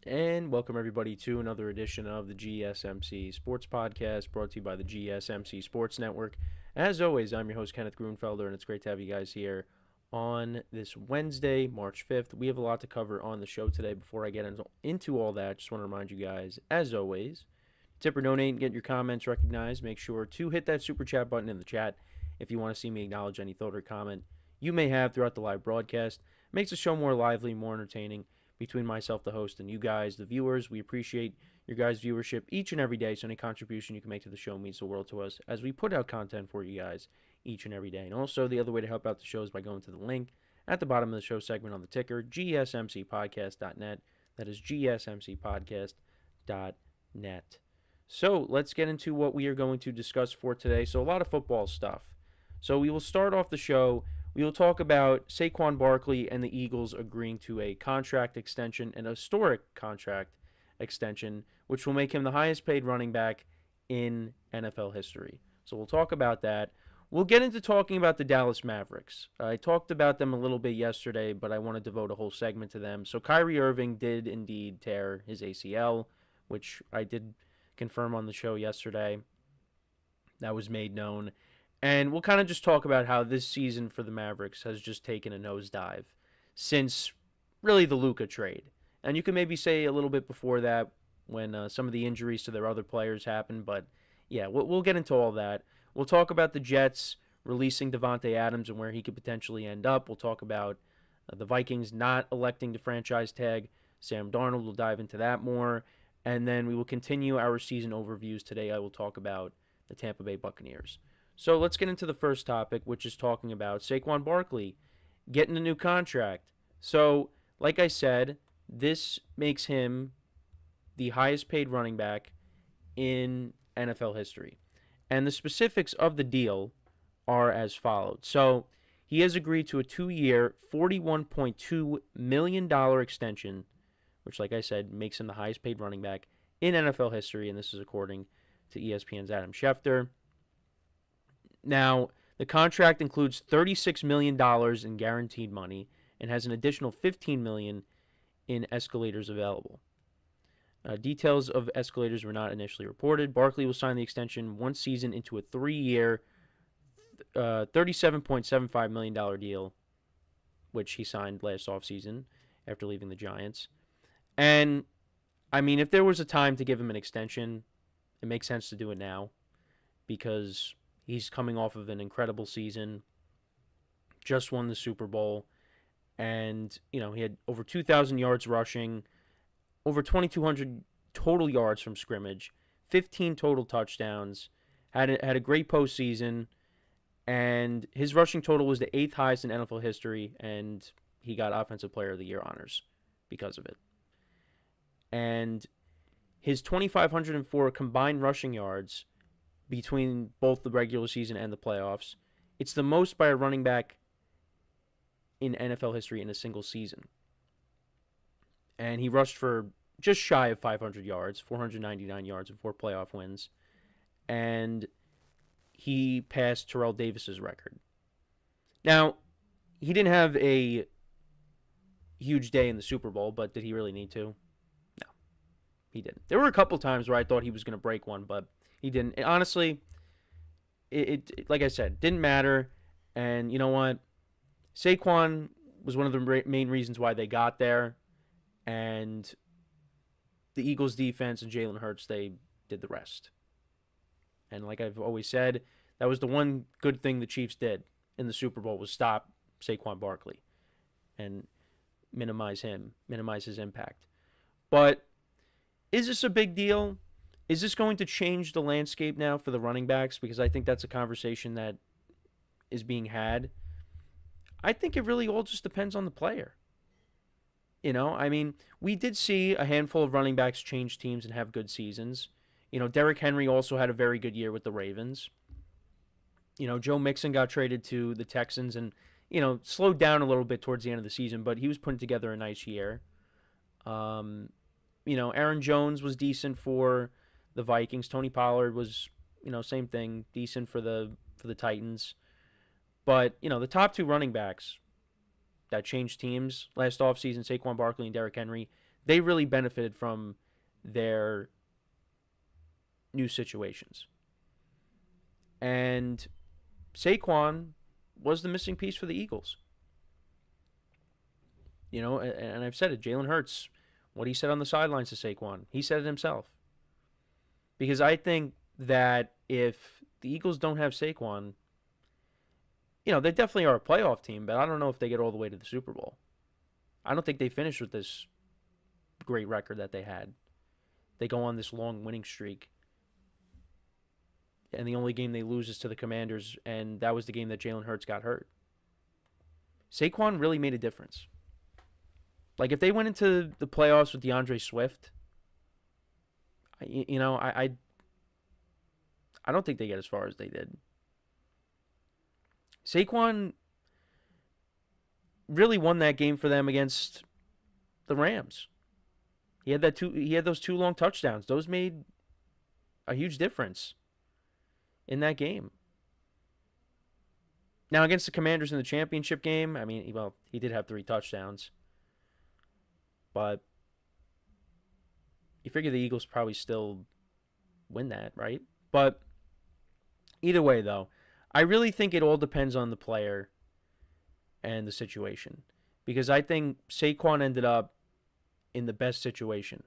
And welcome everybody to another edition of the GSMC Sports Podcast, brought to you by the GSMC Sports Network. As always, I'm your host Kenneth Grunfelder, and it's great to have you guys here on this Wednesday, March 5th. We have a lot to cover on the show today. Before I get into all that, just want to remind you guys, as always, tip or donate and get your comments recognized. Make sure to hit that super chat button in the chat if you want to see me acknowledge any thought or comment you may have throughout the live broadcast. Makes the show more lively, more entertaining between myself, the host, and you guys, the viewers. We appreciate your guys' viewership each and every day, so any contribution you can make to the show means the world to us as we put out content for you guys each and every day. And also, the other way to help out the show is by going to the link at the bottom of the show segment on the ticker, GSMCPodcast.net. That is GSMCPodcast.net. So let's get into what we are going to discuss for today. So a lot of football stuff. So we will start off the show. We will talk about Saquon Barkley and the Eagles agreeing to a contract extension, an historic contract extension, which will make him the highest paid running back in NFL history. So we'll talk about that. We'll get into talking about the Dallas Mavericks. I talked about them a little bit yesterday, but I want to devote a whole segment to them. So Kyrie Irving did indeed tear his ACL, which I did confirm on the show yesterday. That was made known. And we'll kind of just talk about how this season for the Mavericks has just taken a nosedive since really the Luka trade. And you can maybe say a little bit before that when some of the injuries to their other players happened. But yeah, we'll get into all that. We'll talk about the Jets releasing Davante Adams and where he could potentially end up. We'll talk about the Vikings not electing to franchise tag Sam Darnold. We'll dive into that more. And then we will continue our season overviews. Today I will talk about the Tampa Bay Buccaneers. So let's get into the first topic, which is talking about Saquon Barkley getting a new contract. So, like I said, this makes him the highest paid running back in NFL history. And the specifics of the deal are as follows. So, he has agreed to a 2-year, $41.2 million extension, which, like I said, makes him the highest paid running back in NFL history, and this is according to ESPN's Adam Schefter. Now, the contract includes $36 million in guaranteed money and has an additional $15 million in escalators available. Details of escalators were not initially reported. Barkley will sign the extension one season into a 3-year, $37.75 million deal, which he signed last offseason after leaving the Giants. And, I mean, if there was a time to give him an extension, it makes sense to do it now because he's coming off of an incredible season, just won the Super Bowl, and, you know, he had over 2,000 yards rushing, over 2,200 total yards from scrimmage, 15 total touchdowns, had a great postseason, and his rushing total was the 8th highest in NFL history, and he got Offensive Player of the Year honors because of it. And his 2,504 combined rushing yards between both the regular season and the playoffs, it's the most by a running back in NFL history in a single season. And he rushed for just shy of 500 yards, 499 yards in 4 playoff wins. And he passed Terrell Davis's record. Now, he didn't have a huge day in the Super Bowl, but did he really need to? No, he didn't. There were a couple times where I thought he was going to break one, but he didn't. Honestly, it like I said, didn't matter. And you know what? Saquon was one of the main reasons why they got there. And the Eagles' defense and Jalen Hurts, they did the rest. And like I've always said, that was the one good thing the Chiefs did in the Super Bowl was stop Saquon Barkley and minimize his impact. But is this a big deal? Is this going to change the landscape now for the running backs? Because I think that's a conversation that is being had. I think it really all just depends on the player. You know, I mean, we did see a handful of running backs change teams and have good seasons. You know, Derrick Henry also had a very good year with the Ravens. You know, Joe Mixon got traded to the Texans and, you know, slowed down a little bit towards the end of the season, but he was putting together a nice year. You know, Aaron Jones was decent for the Vikings. Tony Pollard was, you know, same thing, decent for the Titans. But, you know, the top two running backs that changed teams last offseason, Saquon Barkley and Derrick Henry, They really benefited from their new situations. And Saquon was the missing piece for the Eagles. And I've said it, Jalen Hurts, what he said on the sidelines to Saquon, he said it himself. Because I think that if the Eagles don't have Saquon, they definitely are a playoff team, but I don't know if they get all the way to the Super Bowl. I don't think they finish with this great record that they had. They go on this long winning streak, and the only game they lose is to the Commanders, and that was the game that Jalen Hurts got hurt. Saquon really made a difference. Like, if they went into the playoffs with DeAndre Swift, I don't think they get as far as they did. Saquon really won that game for them against the Rams. He had those 2 long touchdowns. Those made a huge difference in that game. Now, against the Commanders in the championship game, he did have 3 touchdowns. But you figure the Eagles probably still win that, right? But either way, though, I really think it all depends on the player and the situation. Because I think Saquon ended up in the best situation.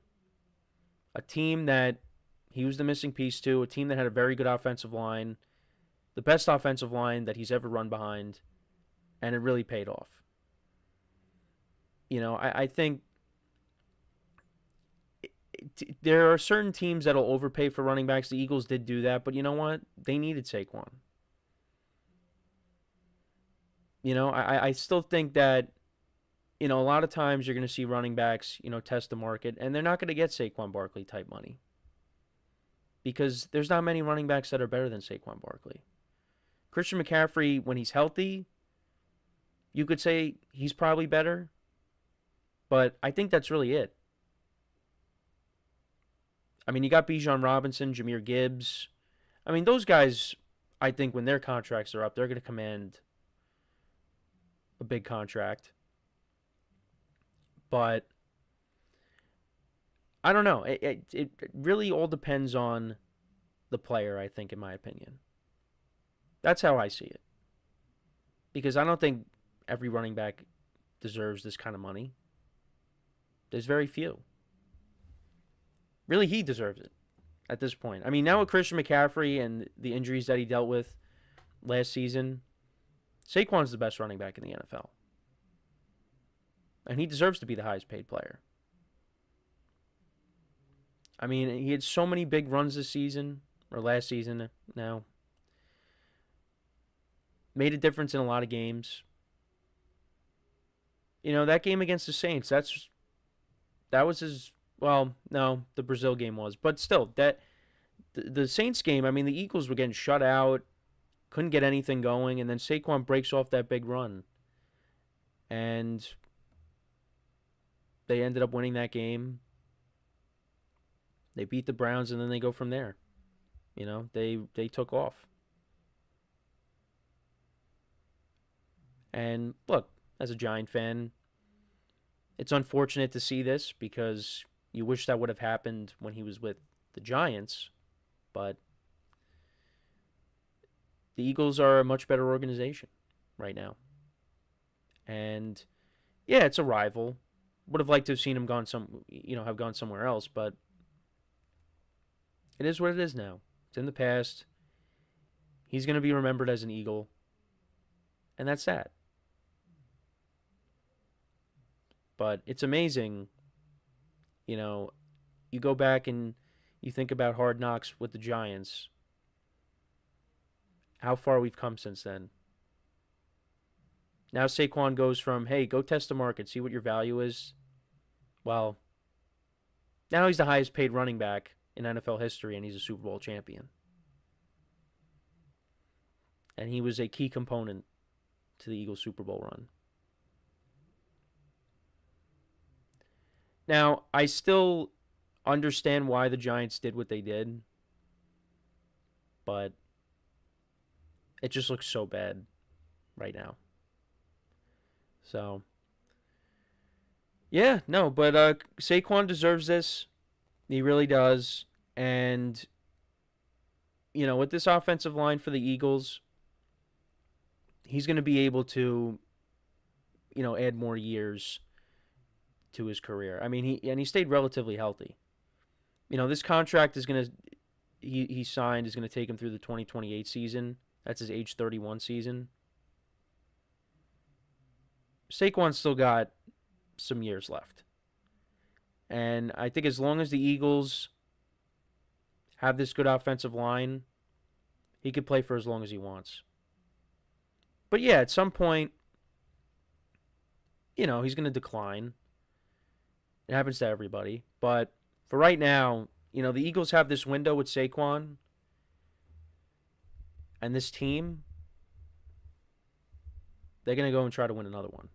A team that he was the missing piece to, a team that had a very good offensive line, the best offensive line that he's ever run behind, and it really paid off. I think there are certain teams that'll overpay for running backs. The Eagles did do that, but you know what? They needed Saquon. I still think that, a lot of times you're going to see running backs, test the market, and they're not going to get Saquon Barkley type money. Because there's not many running backs that are better than Saquon Barkley. Christian McCaffrey, when he's healthy, you could say he's probably better, but I think that's really it. You got Bijan Robinson, Jahmyr Gibbs. Those guys, I think when their contracts are up, they're going to command a big contract. But I don't know. It really all depends on the player, I think, in my opinion. That's how I see it. Because I don't think every running back deserves this kind of money. There's very few. Really, he deserves it at this point. Now with Christian McCaffrey and the injuries that he dealt with last season, Saquon's the best running back in the NFL. And he deserves to be the highest paid player. He had so many big runs this season, or last season now. Made a difference in a lot of games. That game against the Saints, that was his... Well, no, the Brazil game was. But still, the Saints game, the Eagles were getting shut out, couldn't get anything going, and then Saquon breaks off that big run. And they ended up winning that game. They beat the Browns, and then they go from there. They took off. And look, as a Giant fan, it's unfortunate to see this because you wish that would have happened when he was with the Giants, but the Eagles are a much better organization right now. And yeah, it's a rival. Would have liked to have seen him have gone somewhere else, but it is what it is now. It's in the past. He's going to be remembered as an Eagle, and that's that. But it's amazing, you go back and you think about Hard Knocks with the Giants, how far we've come since then. Now Saquon goes from, hey, go test the market, see what your value is. Well, now he's the highest paid running back in NFL history, and he's a Super Bowl champion. And he was a key component to the Eagles' Super Bowl run. Now, I still understand why the Giants did what they did, but it just looks so bad right now. So, Yeah, no, but Saquon deserves this. He really does. And, with this offensive line for the Eagles, he's going to be able to, add more years to his career. I mean, he stayed relatively healthy. This contract is going to he signed is going to take him through the 2028 season. That's his age 31 season. Saquon's still got some years left. And I think as long as the Eagles have this good offensive line, he could play for as long as he wants. But yeah, at some point, he's going to decline. It happens to everybody. But for right now, the Eagles have this window with Saquon and this team. They're going to go and try to win another one.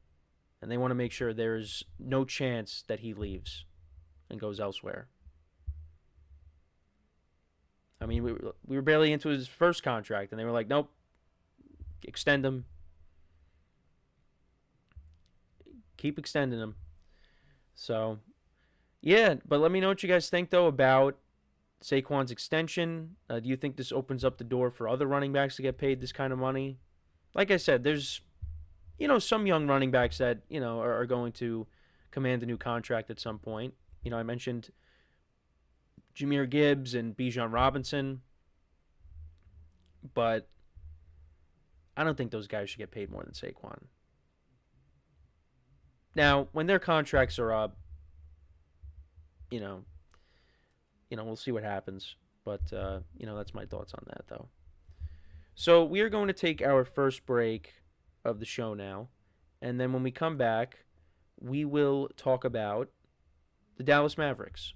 And they want to make sure there's no chance that he leaves and goes elsewhere. I mean, we were barely into his first contract, and they were like, nope, extend him. Keep extending him. So, yeah, but let me know what you guys think, though, about Saquon's extension. Do you think this opens up the door for other running backs to get paid this kind of money? Like I said, there's, some young running backs that, are going to command a new contract at some point. I mentioned Jahmyr Gibbs and Bijan Robinson, but I don't think those guys should get paid more than Saquon. Now, when their contracts are up, we'll see what happens. But, that's my thoughts on that, though. So we are going to take our first break of the show now. And then when we come back, we will talk about the Dallas Mavericks.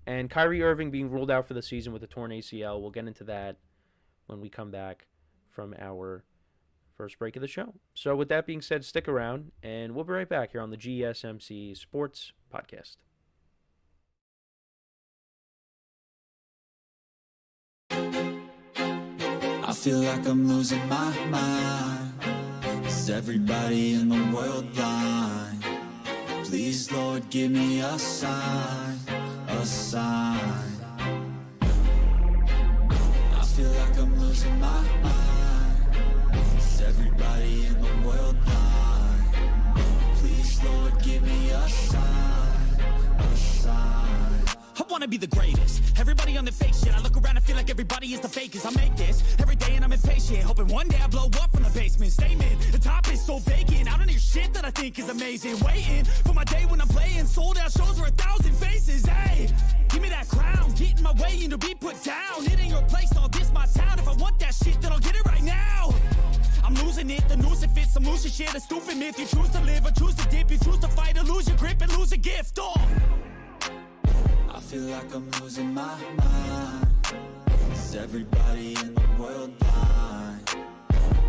And Kyrie Irving being ruled out for the season with a torn ACL. We'll get into that when we come back from our first break of the show. So with that being said, stick around, and we'll be right back here on the GSMC Sports Podcast. I feel like I'm losing my mind. Is everybody in the world blind? Please, Lord, give me a sign, a sign. I feel like I'm losing my mind. Is everybody in the world blind? Please, Lord, give me a sign, a sign. I wanna be the greatest. Everybody on the fake shit. I look around and feel like everybody is the fakest. I make this every day and I'm impatient, hoping one day I blow up from the basement. Statement, the top is so vacant. I don't hear shit that I think is amazing. Waiting for my day when I'm playing sold out shows for 1,000 faces. Hey, give me that crown, get in my way and to be put down. It ain't your place, all this my town. If I want that shit, then I'll get it right now. I'm losing it, the noose it fits. I'm losing shit, a stupid myth. You choose to live or choose to dip. You choose to fight or lose your grip and lose a gift. I feel like I'm losing my mind. Is everybody in the world blind?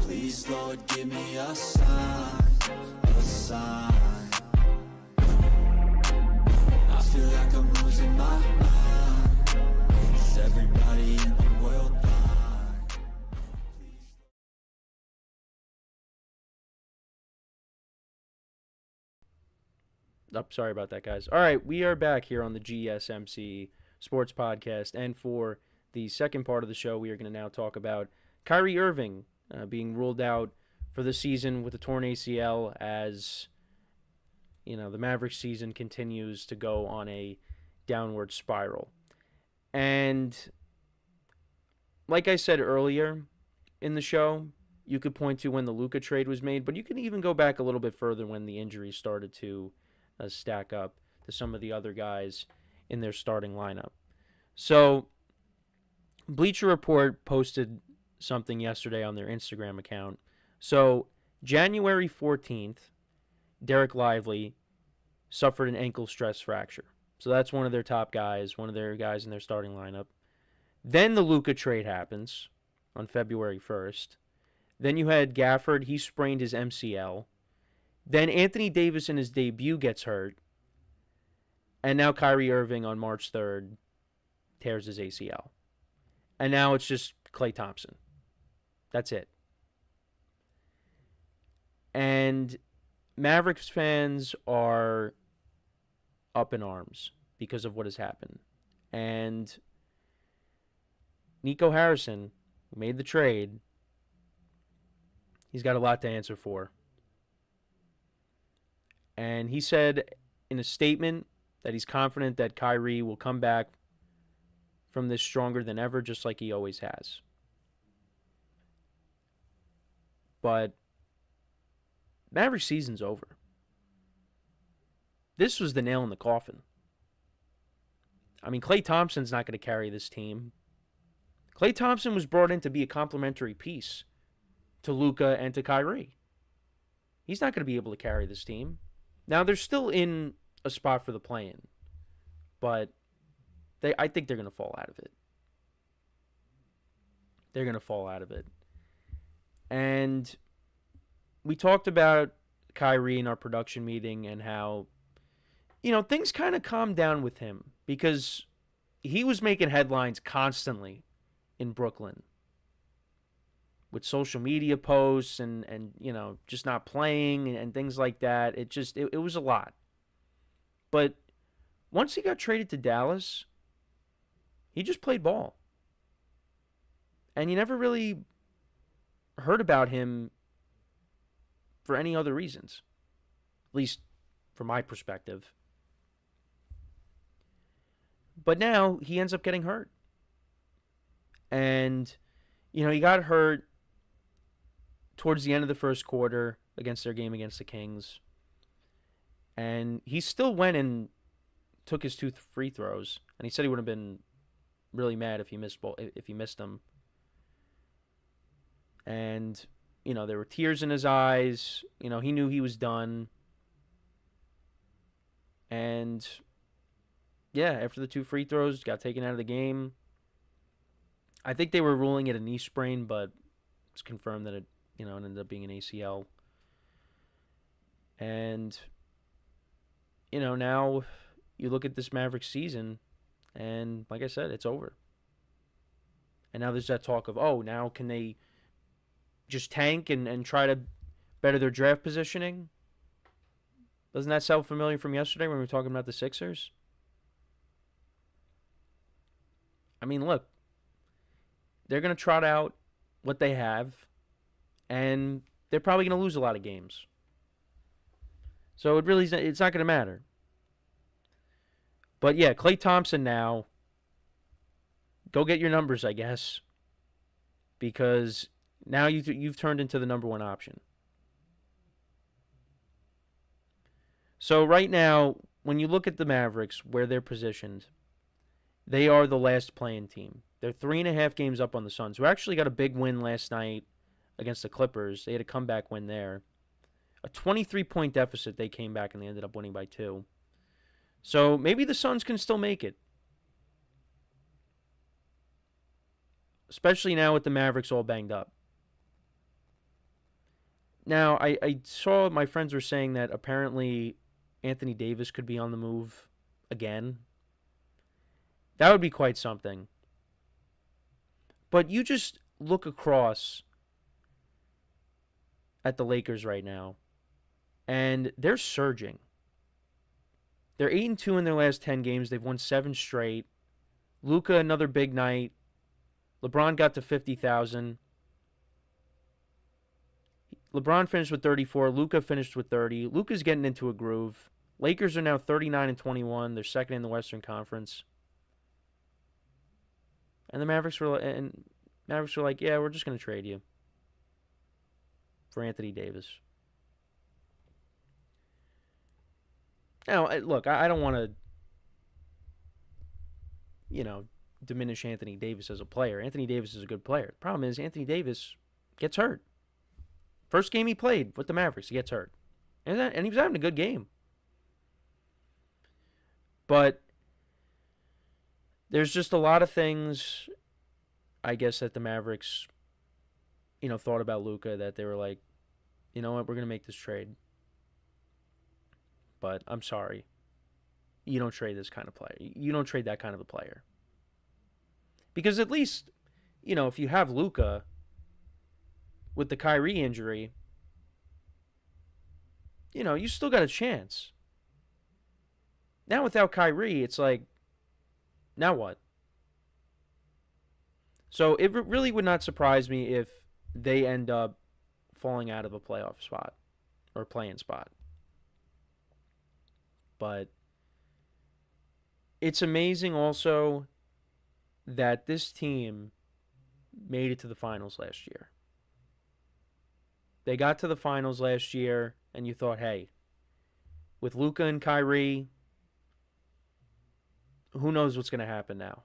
Please, Lord, give me a sign, a sign. I feel like I'm losing my mind. Is everybody in the world blind? Please. Oh, sorry about that, guys. All right, we are back here on the GSMC Sports Podcast, and for the second part of the show, we are going to now talk about Kyrie Irving being ruled out for the season with a torn ACL as, the Mavericks season continues to go on a downward spiral. And like I said earlier in the show, you could point to when the Luka trade was made, but you can even go back a little bit further when the injuries started to stack up to some of the other guys in their starting lineup. So Bleacher Report posted something yesterday on their Instagram account. So January 14th, Derek Lively suffered an ankle stress fracture. So that's one of their top guys, one of their guys in their starting lineup. Then the Luka trade happens on February 1st. Then you had Gafford, he sprained his MCL. Then Anthony Davis in his debut gets hurt. And now Kyrie Irving on March 3rd tears his ACL. And now it's just Klay Thompson. That's it. And Mavericks fans are up in arms because of what has happened. And Nico Harrison, who made the trade, he's got a lot to answer for. And he said in a statement that he's confident that Kyrie will come back from this stronger than ever, just like he always has. But Maverick season's over. This was the nail in the coffin. I mean, Klay Thompson's not going to carry this team. Klay Thompson was brought in to be a complementary piece to Luka and to Kyrie. He's not going to be able to carry this team. Now, they're still in a spot for the play-in, but I think they're going to fall out of it. They're going to fall out of it. And we talked about Kyrie in our production meeting and how, things kind of calmed down with him because he was making headlines constantly in Brooklyn with social media posts and just not playing and things like that. It was a lot. But once he got traded to Dallas, he just played ball. And you never really heard about him for any other reasons, at least from my perspective. But now he ends up getting hurt. And, he got hurt towards the end of the first quarter against their game against the Kings. And he still went and took his 2 free throws. And he said he would have been really mad if he missed them. And, there were tears in his eyes. He knew he was done. And, yeah, after the 2 free throws, got taken out of the game. I think they were ruling it a knee sprain, but it's confirmed that it ended up being an ACL. And, now you look at this Mavericks season, and like I said, it's over. And now there's that talk of, now can they just tank and try to better their draft positioning? Doesn't that sound familiar from yesterday when we were talking about the Sixers? I mean, look, they're going to trot out what they have, and they're probably going to lose a lot of games. So it's not going to matter. But yeah, Klay Thompson now, go get your numbers, I guess, because now you've turned into the number one option. So right now, when you look at the Mavericks, where they're positioned, they are the last playing team. They're 3.5 games up on the Suns, who actually got a big win last night against the Clippers. They had a comeback win there. A 23-point deficit, they came back and they ended up winning by 2. So maybe the Suns can still make it. Especially now with the Mavericks all banged up. Now, I saw my friends were saying that apparently Anthony Davis could be on the move again. That would be quite something. But you just look across at the Lakers right now, and they're surging. They're 8-2 in their last 10 games. They've won 7 straight. Luka, another big night. LeBron got to 50,000. LeBron finished with 34. Luka finished with 30. Luka's getting into a groove. Lakers are now 39-21. They're second in the Western Conference. And the Mavericks were like, yeah, we're just going to trade you for Anthony Davis. Now, look, I don't want to, diminish Anthony Davis as a player. Anthony Davis is a good player. The problem is Anthony Davis gets hurt. First game he played with the Mavericks, he gets hurt. And he was having a good game. But there's just a lot of things, I guess, that the Mavericks, thought about Luka, that they were like, you know what, we're going to make this trade. But I'm sorry. You don't trade this kind of player. You don't trade that kind of a player. Because at least, if you have Luka with the Kyrie injury, you still got a chance. Now without Kyrie, it's like, now what? So it really would not surprise me if they end up falling out of a playoff spot or playing spot. But it's amazing also that this team made it to the finals last year. They got to the finals last year, and you thought, hey, with Luka and Kyrie, who knows what's going to happen now?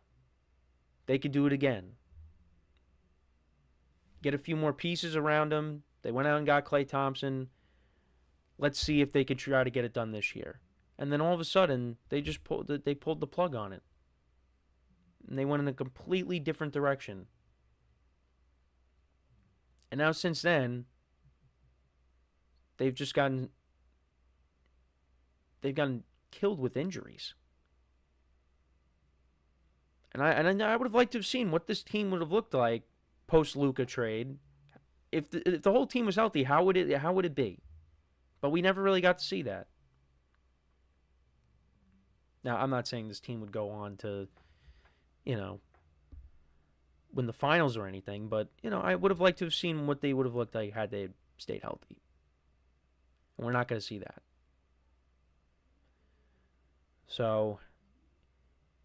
They could do it again. Get a few more pieces around them. They went out and got Klay Thompson. Let's see if they could try to get it done this year. And then all of a sudden, they pulled the plug on it. And they went in a completely different direction. And now since then, they've gotten killed with injuries. And I would have liked to have seen what this team would have looked like post Luka trade. If the whole team was healthy, how would it be? But we never really got to see that. Now, I'm not saying this team would go on to, win the finals or anything, but, I would have liked to have seen what they would have looked like had they stayed healthy. And we're not going to see that. So,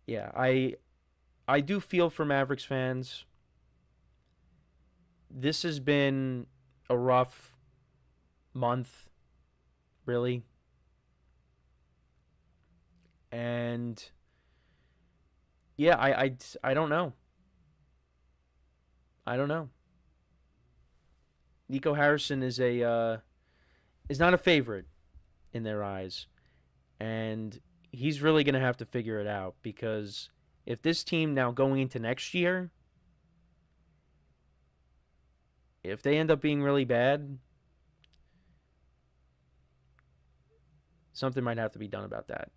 yeah, I do feel for Mavericks fans. This has been a rough month, really. And yeah, I don't know. I don't know. Nico Harrison is not a favorite in their eyes, and he's really going to have to figure it out, because if this team now going into next year, if they end up being really bad, something might have to be done about that.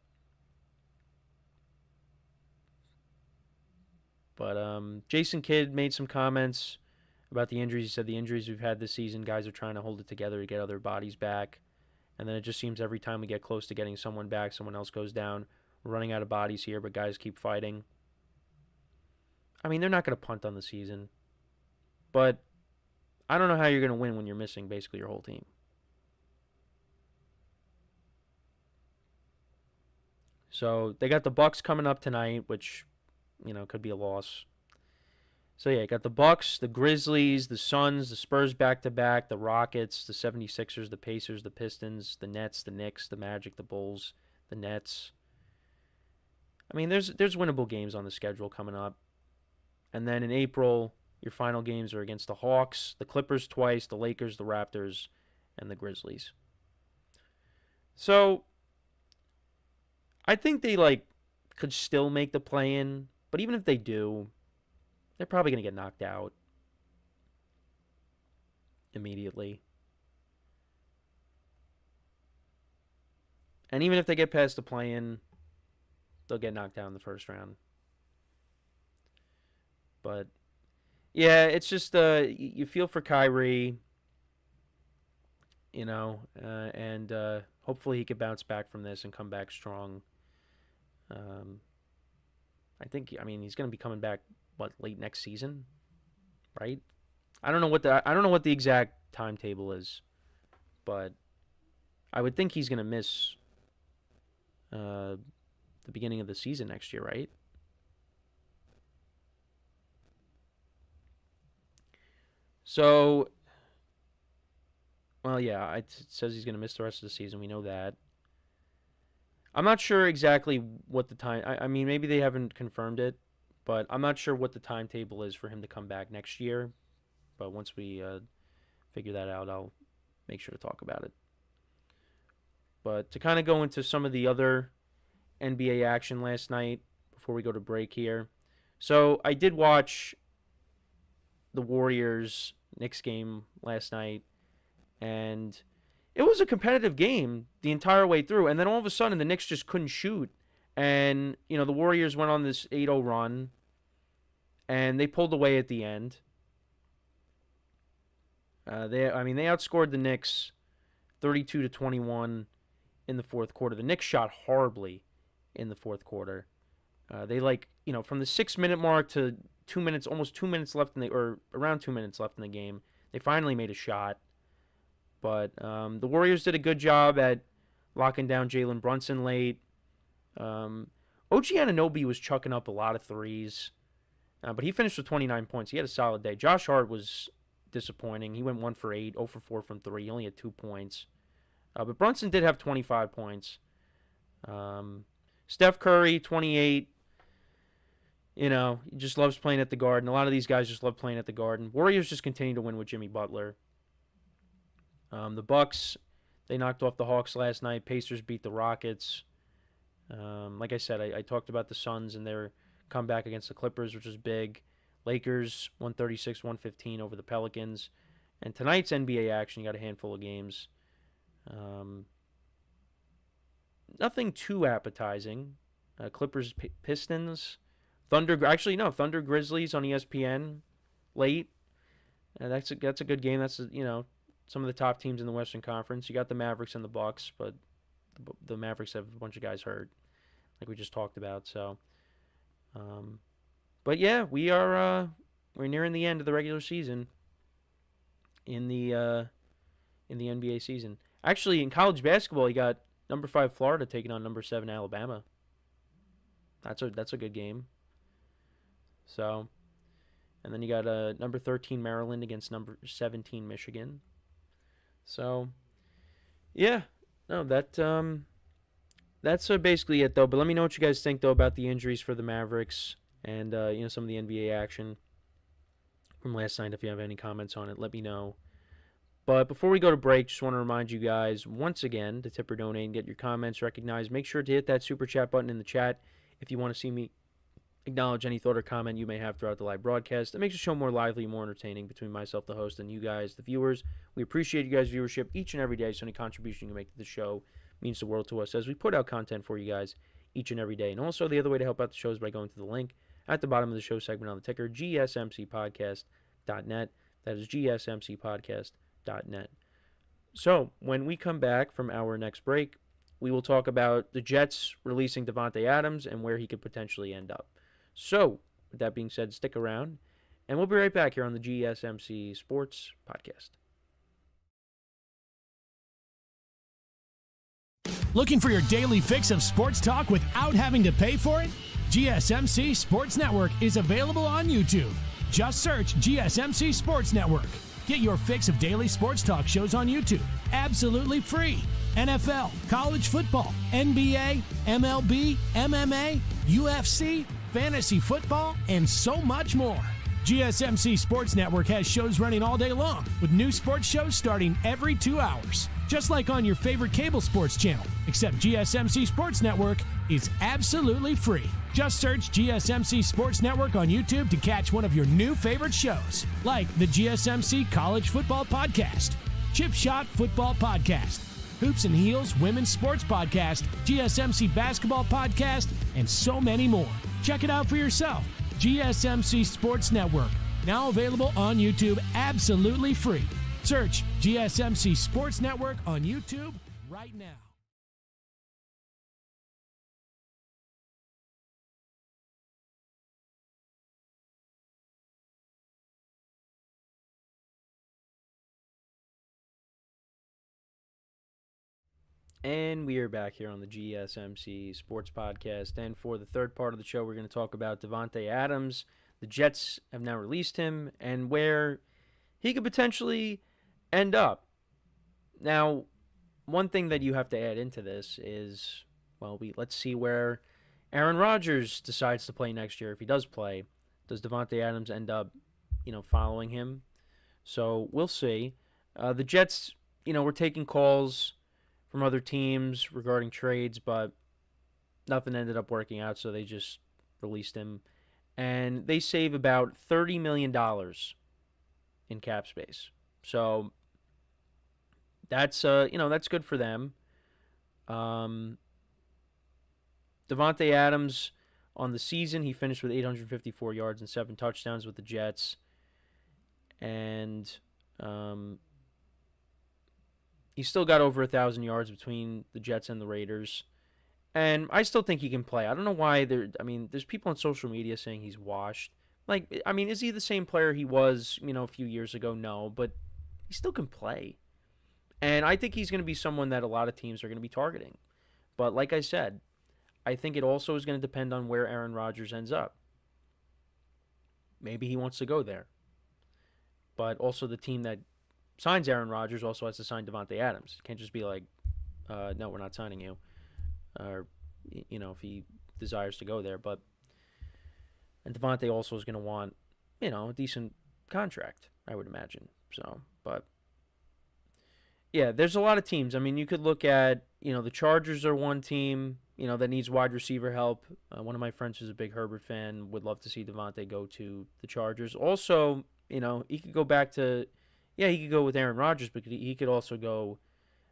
But Jason Kidd made some comments about the injuries. He said the injuries we've had this season, guys are trying to hold it together to get other bodies back. And then it just seems every time we get close to getting someone back, someone else goes down. We're running out of bodies here, but guys keep fighting. I mean, they're not going to punt on the season. But I don't know how you're going to win when you're missing basically your whole team. So they got the Bucks coming up tonight, which, could be a loss. So yeah, you got the Bucks, the Grizzlies, the Suns, the Spurs back-to-back, the Rockets, the 76ers, the Pacers, the Pistons, the Nets, the Knicks, the Magic, the Bulls, the Nets. I mean, there's winnable games on the schedule coming up. And then in April, your final games are against the Hawks, the Clippers twice, the Lakers, the Raptors, and the Grizzlies. So I think they could still make the play-in, but even if they do, they're probably going to get knocked out immediately. And even if they get past the play-in, they'll get knocked out in the first round. But yeah, it's just you feel for Kyrie, and hopefully he could bounce back from this and come back strong. I think he's going to be coming back late next season, right? I don't know what the exact timetable is, but I would think he's going to miss the beginning of the season next year, right? So, well, yeah, it says he's going to miss the rest of the season. We know that. I'm not sure exactly what the time... I mean, maybe they haven't confirmed it, but I'm not sure what the timetable is for him to come back next year. But once we figure that out, I'll make sure to talk about it. But to kind of go into some of the other NBA action last night before we go to break here. So I did watch the Warriors-Knicks game last night, and it was a competitive game the entire way through. And then all of a sudden, the Knicks just couldn't shoot. And, the Warriors went on this 8-0 run, and they pulled away at the end. They outscored the Knicks 32-21 in the fourth quarter. The Knicks shot horribly in the fourth quarter. They from the 6-minute mark to 2 minutes, almost 2 minutes left or around 2 minutes left in the game, they finally made a shot. But the Warriors did a good job at locking down Jalen Brunson late. OG Anunoby was chucking up a lot of threes, but he finished with 29 points. He had a solid day. Josh Hart was disappointing. He went 1 for 8, 0 for 4 from 3. He only had 2 points. But Brunson did have 25 points. Steph Curry, 28. He just loves playing at the Garden. A lot of these guys just love playing at the Garden. Warriors just continue to win with Jimmy Butler. The Bucks, they knocked off the Hawks last night. Pacers beat the Rockets. Like I said, I talked about the Suns and their comeback against the Clippers, which was big. Lakers, 136-115 over the Pelicans. And tonight's NBA action, you got a handful of games. Nothing too appetizing. Clippers, Pistons. Thunder Grizzlies on ESPN late. That's a good game. That's some of the top teams in the Western Conference. You got the Mavericks and the Bucks, but the Mavericks have a bunch of guys hurt, like we just talked about. So, but yeah, we're nearing the end of the regular season in the NBA season. Actually, in college basketball, you got number 5 Florida taking on number 7 Alabama. That's a good game. So, and then you got number 13 Maryland against number 17 Michigan. So, yeah, no, that's basically it though. But let me know what you guys think though about the injuries for the Mavericks and some of the NBA action from last night. If you have any comments on it, let me know. But before we go to break, just want to remind you guys once again to tip or donate and get your comments recognized. Make sure to hit that super chat button in the chat if you want to see me acknowledge any thought or comment you may have throughout the live broadcast. It makes the show more lively, more entertaining between myself, the host, and you guys, the viewers. We appreciate you guys' viewership each and every day, so any contribution you make to the show means the world to us as we put out content for you guys each and every day. And also, the other way to help out the show is by going to the link at the bottom of the show segment on the ticker, GSMCPodcast.net. That is GSMCPodcast.net. So, when we come back from our next break, we will talk about the Jets releasing Davante Adams and where he could potentially end up. So, with that being said, stick around, and we'll be right back here on the GSMC Sports Podcast. Looking for your daily fix of sports talk without having to pay for it? GSMC Sports Network is available on YouTube. Just search GSMC Sports Network. Get your fix of daily sports talk shows on YouTube, absolutely free. NFL, college football, NBA, MLB, MMA, UFC, fantasy football, and so much more. GSMC Sports Network has shows running all day long, with new sports shows starting every 2 hours. Just like on your favorite cable sports channel, except GSMC Sports Network is absolutely free. Just search GSMC Sports Network on YouTube to catch one of your new favorite shows, like the GSMC College Football Podcast, Chip Shot Football Podcast, Hoops and Heels Women's Sports Podcast, GSMC Basketball Podcast, and so many more. Check it out for yourself. GSMC Sports Network, now available on YouTube absolutely free. Search GSMC Sports Network on YouTube right now. And we are back here on the GSMC Sports Podcast. And for the third part of the show, we're going to talk about Davante Adams. The Jets have now released him and where he could potentially end up. Now, one thing that you have to add into this is, well, let's see where Aaron Rodgers decides to play next year. If he does play, does Davante Adams end up, following him? So we'll see. The Jets, were taking calls from other teams regarding trades, but nothing ended up working out, so they just released him. And they save about $30 million in cap space. So that's that's good for them. Davante Adams on the season, he finished with 854 yards and 7 touchdowns with the Jets. And he still got over 1,000 yards between the Jets and the Raiders. And I still think he can play. I don't know why there's people on social media saying he's washed. Like, I mean, is he the same player he was, a few years ago? No, but he still can play. And I think he's going to be someone that a lot of teams are going to be targeting. But like I said, I think it also is going to depend on where Aaron Rodgers ends up. Maybe he wants to go there. But also the team that signs Aaron Rodgers also has to sign Davante Adams. It can't just be like, no, we're not signing you. Or, if he desires to go there. And Davante also is going to want, a decent contract, I would imagine. So, but yeah, there's a lot of teams. I mean, you could look at, the Chargers are one team, that needs wide receiver help. One of my friends who's a big Herbert fan would love to see Davante go to the Chargers. Also, he could go back to, he could go with Aaron Rodgers, but he could also go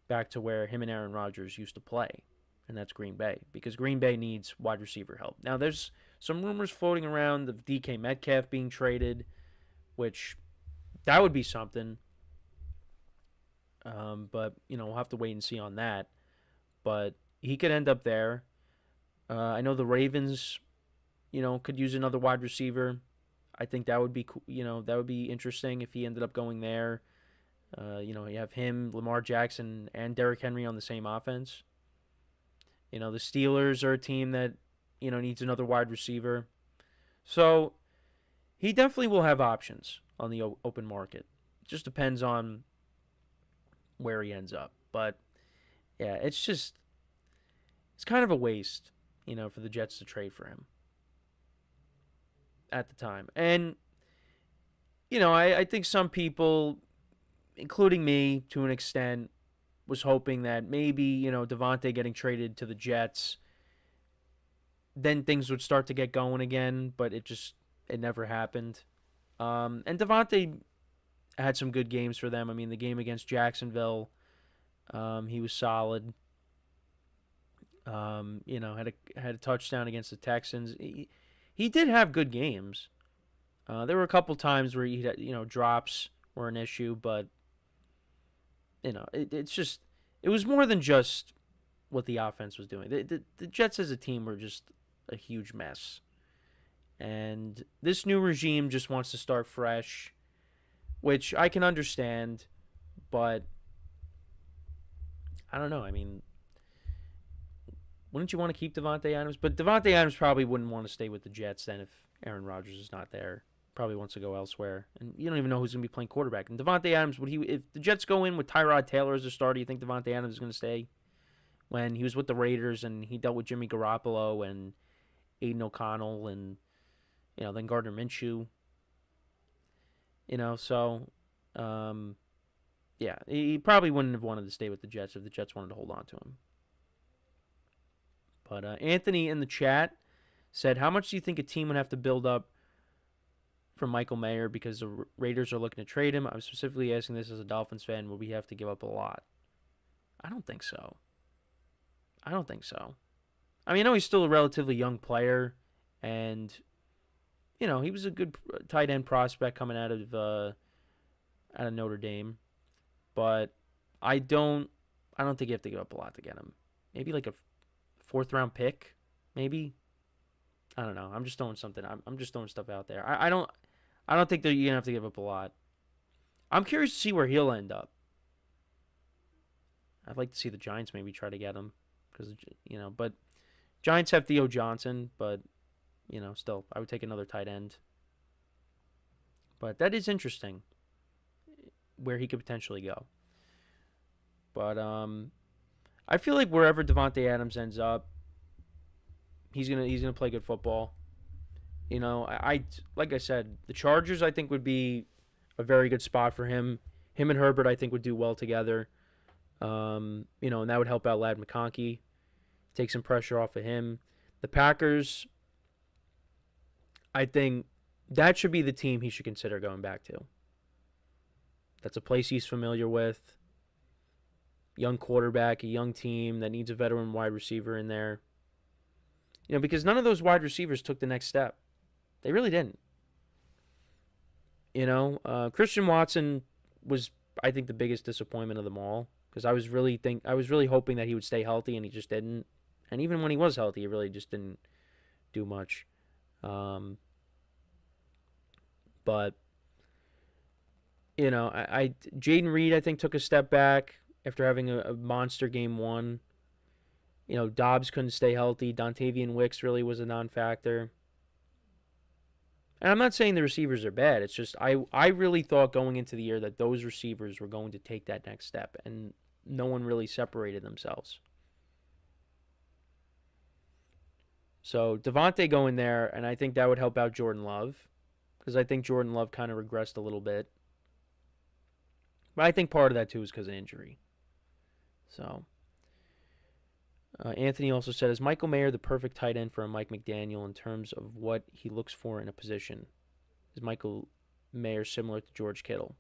back to where him and Aaron Rodgers used to play, and that's Green Bay, because Green Bay needs wide receiver help. Now, there's some rumors floating around of DK Metcalf being traded, which that would be something. But, we'll have to wait and see on that. But he could end up there. I know the Ravens, could use another wide receiver. I think that would be, that would be interesting if he ended up going there. You have him, Lamar Jackson, and Derrick Henry on the same offense. The Steelers are a team that, needs another wide receiver. So he definitely will have options on the open market. It just depends on where he ends up. But yeah, it's kind of a waste, for the Jets to trade for him at the time. And, I think some people, including me to an extent, was hoping that maybe, Davante getting traded to the Jets, then things would start to get going again, but it never happened. And Davante had some good games for them. I mean, the game against Jacksonville, he was solid. Had a touchdown against the Texans. He did have good games. There were a couple times where he had, drops were an issue, but it was more than just what the offense was doing. The Jets as a team were just a huge mess. And this new regime just wants to start fresh, which I can understand, but I don't know. I mean, wouldn't you want to keep Davante Adams? But Davante Adams probably wouldn't want to stay with the Jets then if Aaron Rodgers is not there. Probably wants to go elsewhere. And you don't even know who's going to be playing quarterback. And Davante Adams, if the Jets go in with Tyrod Taylor as a starter, you think Davante Adams is going to stay? When he was with the Raiders and he dealt with Jimmy Garoppolo and Aiden O'Connell and, then Gardner Minshew. So, yeah, he probably wouldn't have wanted to stay with the Jets if the Jets wanted to hold on to him. But Anthony in the chat said, how much do you think a team would have to build up for Michael Mayer because the Raiders are looking to trade him? I'm specifically asking this as a Dolphins fan. Would we have to give up a lot? I don't think so. I mean, I know he's still a relatively young player, and, he was a good tight end prospect coming out of Notre Dame. But I don't think you have to give up a lot to get him. Maybe like a fourth-round pick, maybe. I don't know. I'm just throwing something. I'm just throwing stuff out there. I don't think that you're gonna have to give up a lot. I'm curious to see where he'll end up. I'd like to see the Giants maybe try to get him because but Giants have Theo Johnson, but still I would take another tight end. But that is interesting where he could potentially go. But I feel like wherever Davante Adams ends up, he's gonna play good football. I like I said, the Chargers I think would be a very good spot for him. Him and Herbert I think would do well together. And that would help out Ladd McConkey, take some pressure off of him. The Packers, I think that should be the team he should consider going back to. That's a place he's familiar with. Young quarterback, a young team that needs a veteran wide receiver in there. Because none of those wide receivers took the next step. They really didn't. Christian Watson was, I think, the biggest disappointment of them all because I was really hoping that he would stay healthy and he just didn't. And even when he was healthy, he really just didn't do much. But, Jaden Reed, I think, took a step back after having a monster game one. Dobbs couldn't stay healthy. Dontavian Wicks really was a non-factor. And I'm not saying the receivers are bad. It's just I really thought going into the year that those receivers were going to take that next step, and no one really separated themselves. So Davante going there, and I think that would help out Jordan Love, because I think Jordan Love kind of regressed a little bit. But I think part of that, too, is because of injury. So Anthony also said, is Michael Mayer the perfect tight end for a Mike McDaniel in terms of what he looks for in a position? Is Michael Mayer similar to George Kittle?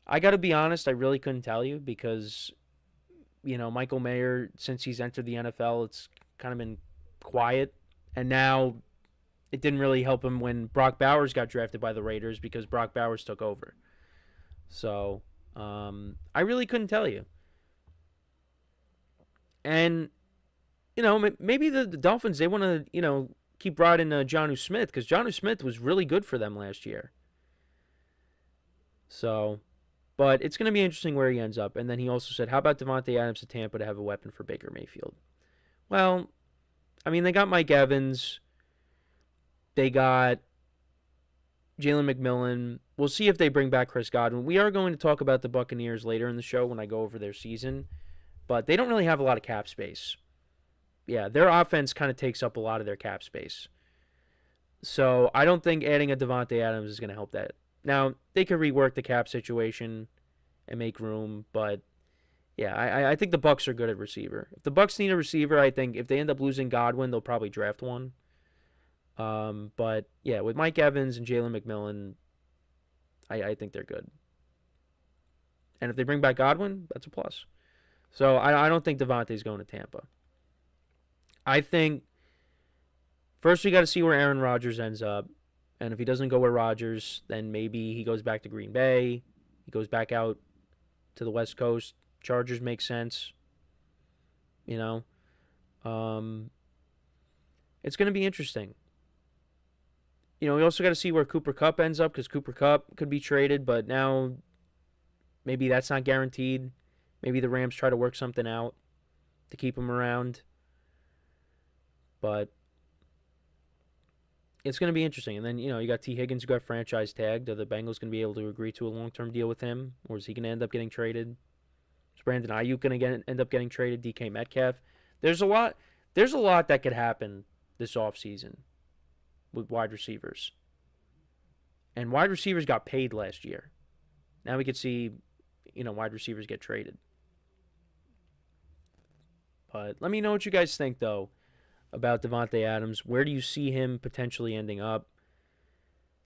I got to be honest, I really couldn't tell you because, Michael Mayer, since he's entered the NFL, it's kind of been quiet. And now it didn't really help him when Brock Bowers got drafted by the Raiders because Brock Bowers took over. So I really couldn't tell you. And, maybe the Dolphins, they want to, keep riding Jonnu Smith because Jonnu Smith was really good for them last year. So, but it's going to be interesting where he ends up. And then he also said, how about Davante Adams to Tampa to have a weapon for Baker Mayfield? Well, they got Mike Evans. They got Jalen McMillan. We'll see if they bring back Chris Godwin. We are going to talk about the Buccaneers later in the show when I go over their season. But they don't really have a lot of cap space. Yeah, their offense kind of takes up a lot of their cap space. So I don't think adding a Davante Adams is going to help that. Now, they could rework the cap situation and make room, but yeah, I think the Bucs are good at receiver. If the Bucs need a receiver, I think if they end up losing Godwin, they'll probably draft one. But yeah, with Mike Evans and Jalen McMillan, I think they're good. And if they bring back Godwin, that's a plus. So I don't think Davante's going to Tampa. I think first we got to see where Aaron Rodgers ends up. And if he doesn't go with Rodgers, then maybe he goes back to Green Bay. He goes back out to the West Coast. Chargers make sense. It's going to be interesting. We also got to see where Cooper Kupp ends up because Cooper Kupp could be traded, but now maybe that's not guaranteed. Maybe the Rams try to work something out to keep him around. But it's going to be interesting. And then, you got T. Higgins who got franchise tagged. Are the Bengals going to be able to agree to a long-term deal with him? Or is he going to end up getting traded? Is Brandon Ayuk going to end up getting traded? DK Metcalf? There's a lot that could happen this offseason with wide receivers. And wide receivers got paid last year. Now we could see, wide receivers get traded. But let me know what you guys think, though, about Davante Adams. Where do you see him potentially ending up?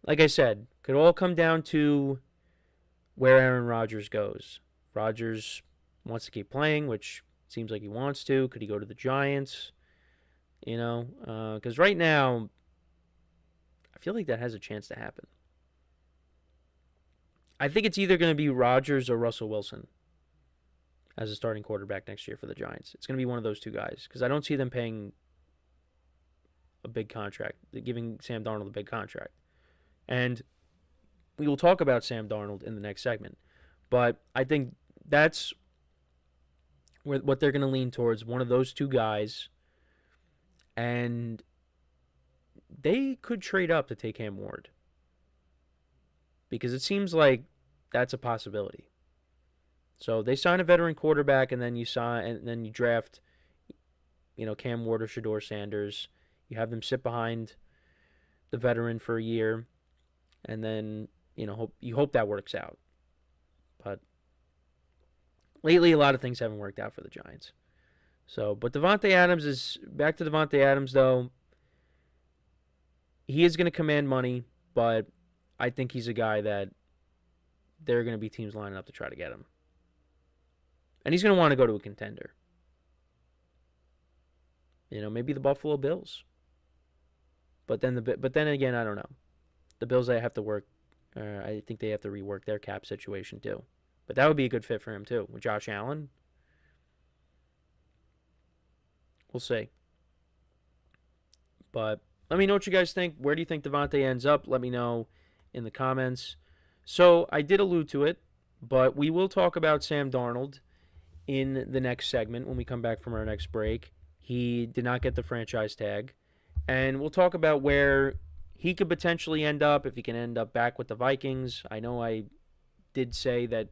Like I said, could all come down to where Aaron Rodgers goes. Rodgers wants to keep playing, which seems like he wants to. Could he go to the Giants? Because right now, I feel like that has a chance to happen. I think it's either going to be Rodgers or Russell Wilson as a starting quarterback next year for the Giants. It's going to be one of those two guys because I don't see them paying a big contract, giving Sam Darnold a big contract. And we will talk about Sam Darnold in the next segment. But I think that's what they're going to lean towards, one of those two guys. And they could trade up to take Cam Ward. Because it seems like that's a possibility. So they sign a veteran quarterback, and then you draft, Cam Ward or Shedeur Sanders. You have them sit behind the veteran for a year, and then hope that works out. But lately, a lot of things haven't worked out for the Giants. So, but Davante Adams is back to Davante Adams though. He is going to command money, but I think he's a guy that there are going to be teams lining up to try to get him. And he's going to want to go to a contender. Maybe the Buffalo Bills. But then again, I don't know. The Bills, they have to work. I think they have to rework their cap situation too. But that would be a good fit for him too with Josh Allen. We'll see. But let me know what you guys think. Where do you think Davante ends up? Let me know in the comments. So I did allude to it, but we will talk about Sam Darnold in the next segment when we come back from our next break. He did not get the franchise tag. And we'll talk about where he could potentially end up, if he can end up back with the Vikings. I know I did say that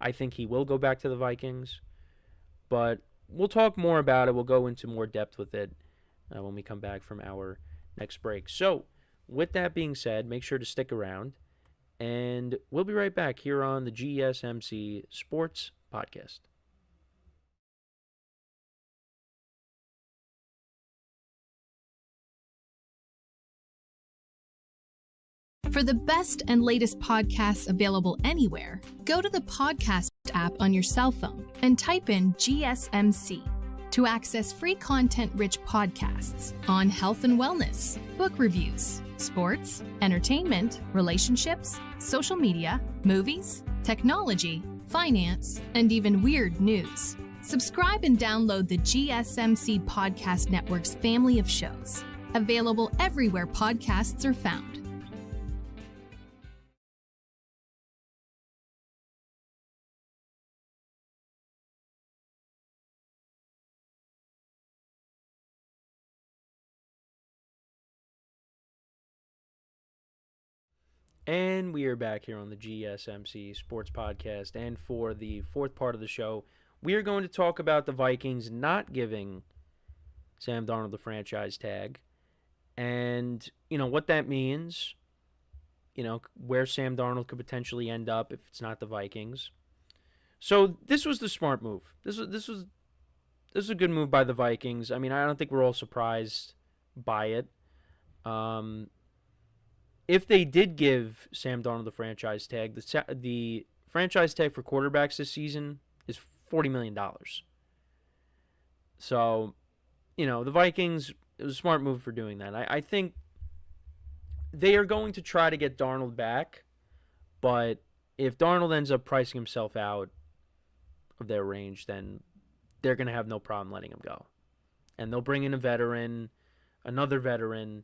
I think he will go back to the Vikings, but we'll talk more about it. We'll go into more depth with it when we come back from our next break. So, with that being said, make sure to stick around, and we'll be right back here on the GSMC Sports Podcast. For the best and latest podcasts available anywhere, go to the podcast app on your cell phone and type in GSMC to access free content-rich podcasts on health and wellness, book reviews, sports, entertainment, relationships, social media, movies, technology, finance, and even weird news. Subscribe and download the GSMC Podcast Network's family of shows, available everywhere podcasts are found. And we are back here on the GSMC Sports Podcast. And for the fourth part of the show, we are going to talk about the Vikings not giving Sam Darnold the franchise tag. And, what that means, where Sam Darnold could potentially end up if it's not the Vikings. So this was the smart move. This was a good move by the Vikings. I mean, I don't think we're all surprised by it. If they did give Sam Darnold the franchise tag, the franchise tag for quarterbacks this season is $40 million. So, the Vikings, it was a smart move for doing that. I think they are going to try to get Darnold back, but if Darnold ends up pricing himself out of their range, then they're going to have no problem letting him go. And they'll bring in another veteran,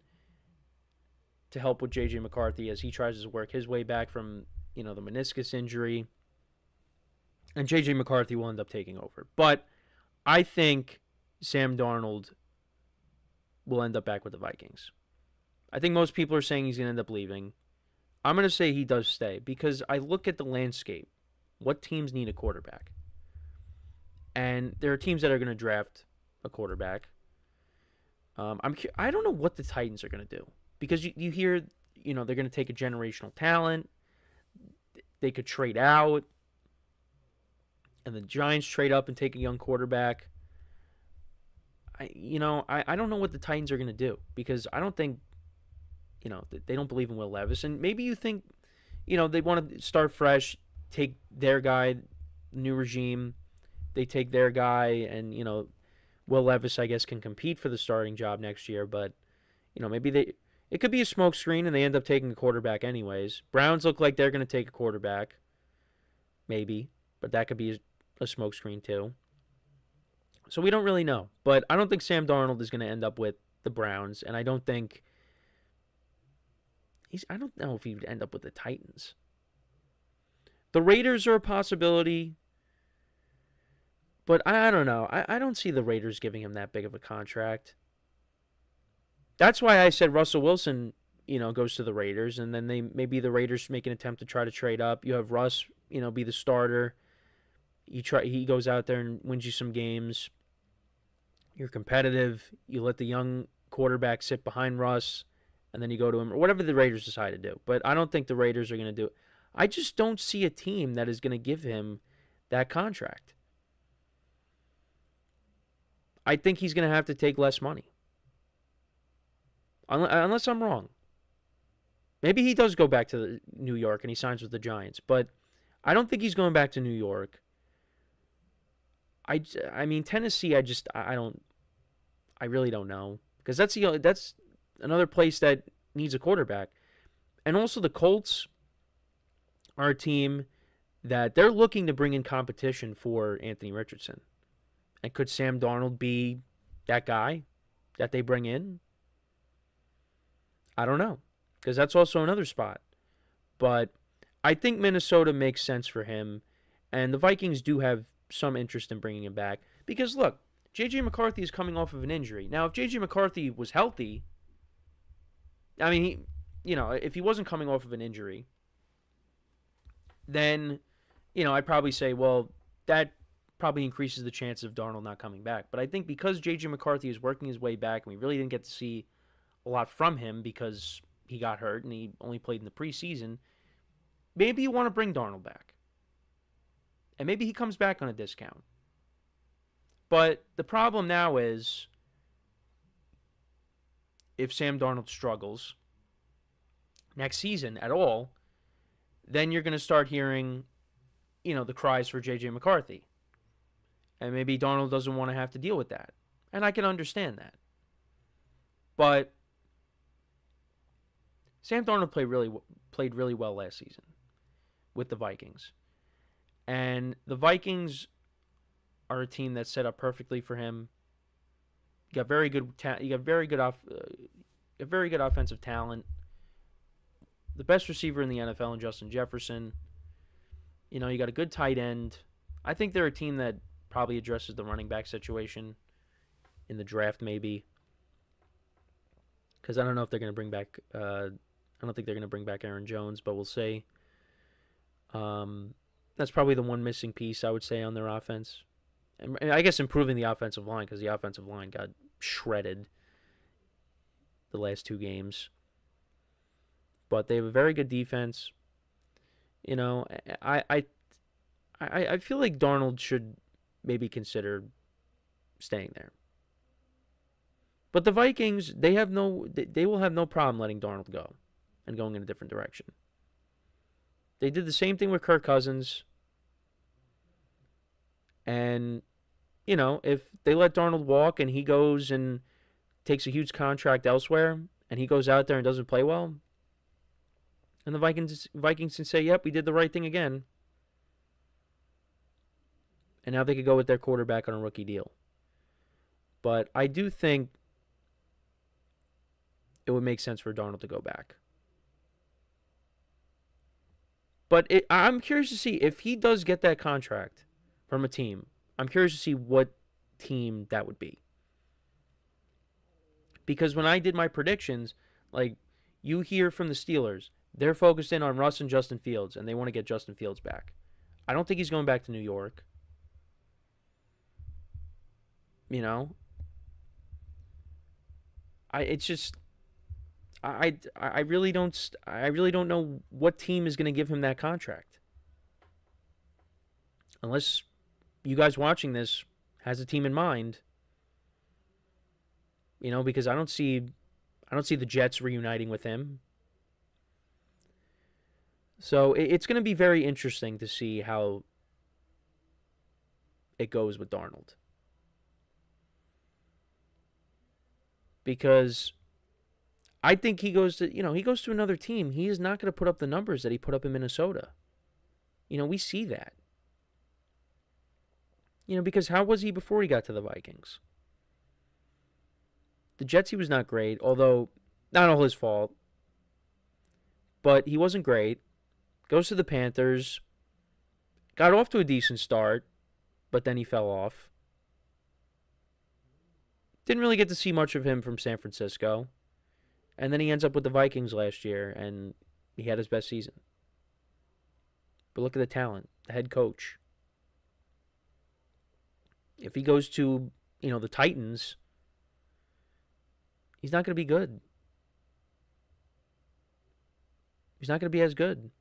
to help with J.J. McCarthy as he tries to work his way back from, the meniscus injury. And J.J. McCarthy will end up taking over. But I think Sam Darnold will end up back with the Vikings. I think most people are saying he's going to end up leaving. I'm going to say he does stay because I look at the landscape. What teams need a quarterback? And there are teams that are going to draft a quarterback. I don't know what the Titans are going to do. Because you hear, they're going to take a generational talent. They could trade out. And the Giants trade up and take a young quarterback. I don't know what the Titans are going to do. Because I don't think, they don't believe in Will Levis. And maybe you think, they want to start fresh, take their guy, new regime. They take their guy and, Will Levis, I guess, can compete for the starting job next year. But, maybe it could be a smokescreen, and they end up taking a quarterback anyways. Browns look like they're going to take a quarterback. Maybe. But that could be a smokescreen too. So we don't really know. But I don't think Sam Darnold is going to end up with the Browns. And I don't know if he would end up with the Titans. The Raiders are a possibility. But I don't know. I don't see the Raiders giving him that big of a contract. That's why I said Russell Wilson, goes to the Raiders, and then maybe the Raiders make an attempt to try to trade up. You have Russ, be the starter. He goes out there and wins you some games. You're competitive. You let the young quarterback sit behind Russ, and then you go to him, or whatever the Raiders decide to do. But I don't think the Raiders are going to do it. I just don't see a team that is going to give him that contract. I think he's going to have to take less money. Unless I'm wrong. Maybe he does go back to New York and he signs with the Giants. But I don't think he's going back to New York. I mean, Tennessee, I really don't know. Because that's another place that needs a quarterback. And also the Colts are a team that they're looking to bring in competition for Anthony Richardson. And could Sam Darnold be that guy that they bring in? I don't know, because that's also another spot. But I think Minnesota makes sense for him, and the Vikings do have some interest in bringing him back. Because, look, J.J. McCarthy is coming off of an injury. Now, if J.J. McCarthy was healthy, I mean, if he wasn't coming off of an injury, then, I'd probably say, well, that probably increases the chances of Darnold not coming back. But I think because J.J. McCarthy is working his way back, and we really didn't get to see a lot from him because he got hurt and he only played in the preseason, maybe you want to bring Darnold back. And maybe he comes back on a discount. But the problem now is, if Sam Darnold struggles next season at all, then you're going to start hearing, the cries for J.J. McCarthy. And maybe Darnold doesn't want to have to deal with that. And I can understand that. But Sam Darnold played really well last season with the Vikings. And the Vikings are a team that's set up perfectly for him. You got very good offensive talent. The best receiver in the NFL in Justin Jefferson. You got a good tight end. I think they're a team that probably addresses the running back situation in the draft, maybe. Because I don't know if they're going to bring back. I don't think they're going to bring back Aaron Jones, but we'll see. That's probably the one missing piece, I would say, on their offense. And I guess improving the offensive line, because the offensive line got shredded the last 2 games. But they have a very good defense. I feel like Darnold should maybe consider staying there. But the Vikings, they will have no problem letting Darnold go and going in a different direction. They did the same thing with Kirk Cousins. And, if they let Darnold walk and he goes and takes a huge contract elsewhere and he goes out there and doesn't play well, and the Vikings can say, yep, we did the right thing again. And now they could go with their quarterback on a rookie deal. But I do think it would make sense for Darnold to go back. But I'm curious to see if he does get that contract from a team. I'm curious to see what team that would be. Because when I did my predictions, you hear from the Steelers, they're focused in on Russ and Justin Fields, and they want to get Justin Fields back. I don't think he's going back to New York. I really don't know what team is going to give him that contract. Unless you guys watching this has a team in mind. Because I don't see the Jets reuniting with him. So it's going to be very interesting to see how it goes with Darnold. Because I think he goes to another team. He is not going to put up the numbers that he put up in Minnesota. We see that. Because how was he before he got to the Vikings? The Jets, he was not great, although not all his fault. But he wasn't great. Goes to the Panthers. Got off to a decent start, but then he fell off. Didn't really get to see much of him from San Francisco. And then he ends up with the Vikings last year, and he had his best season. But look at the talent, the head coach. If he goes to, the Titans, he's not going to be good. He's not going to be as good.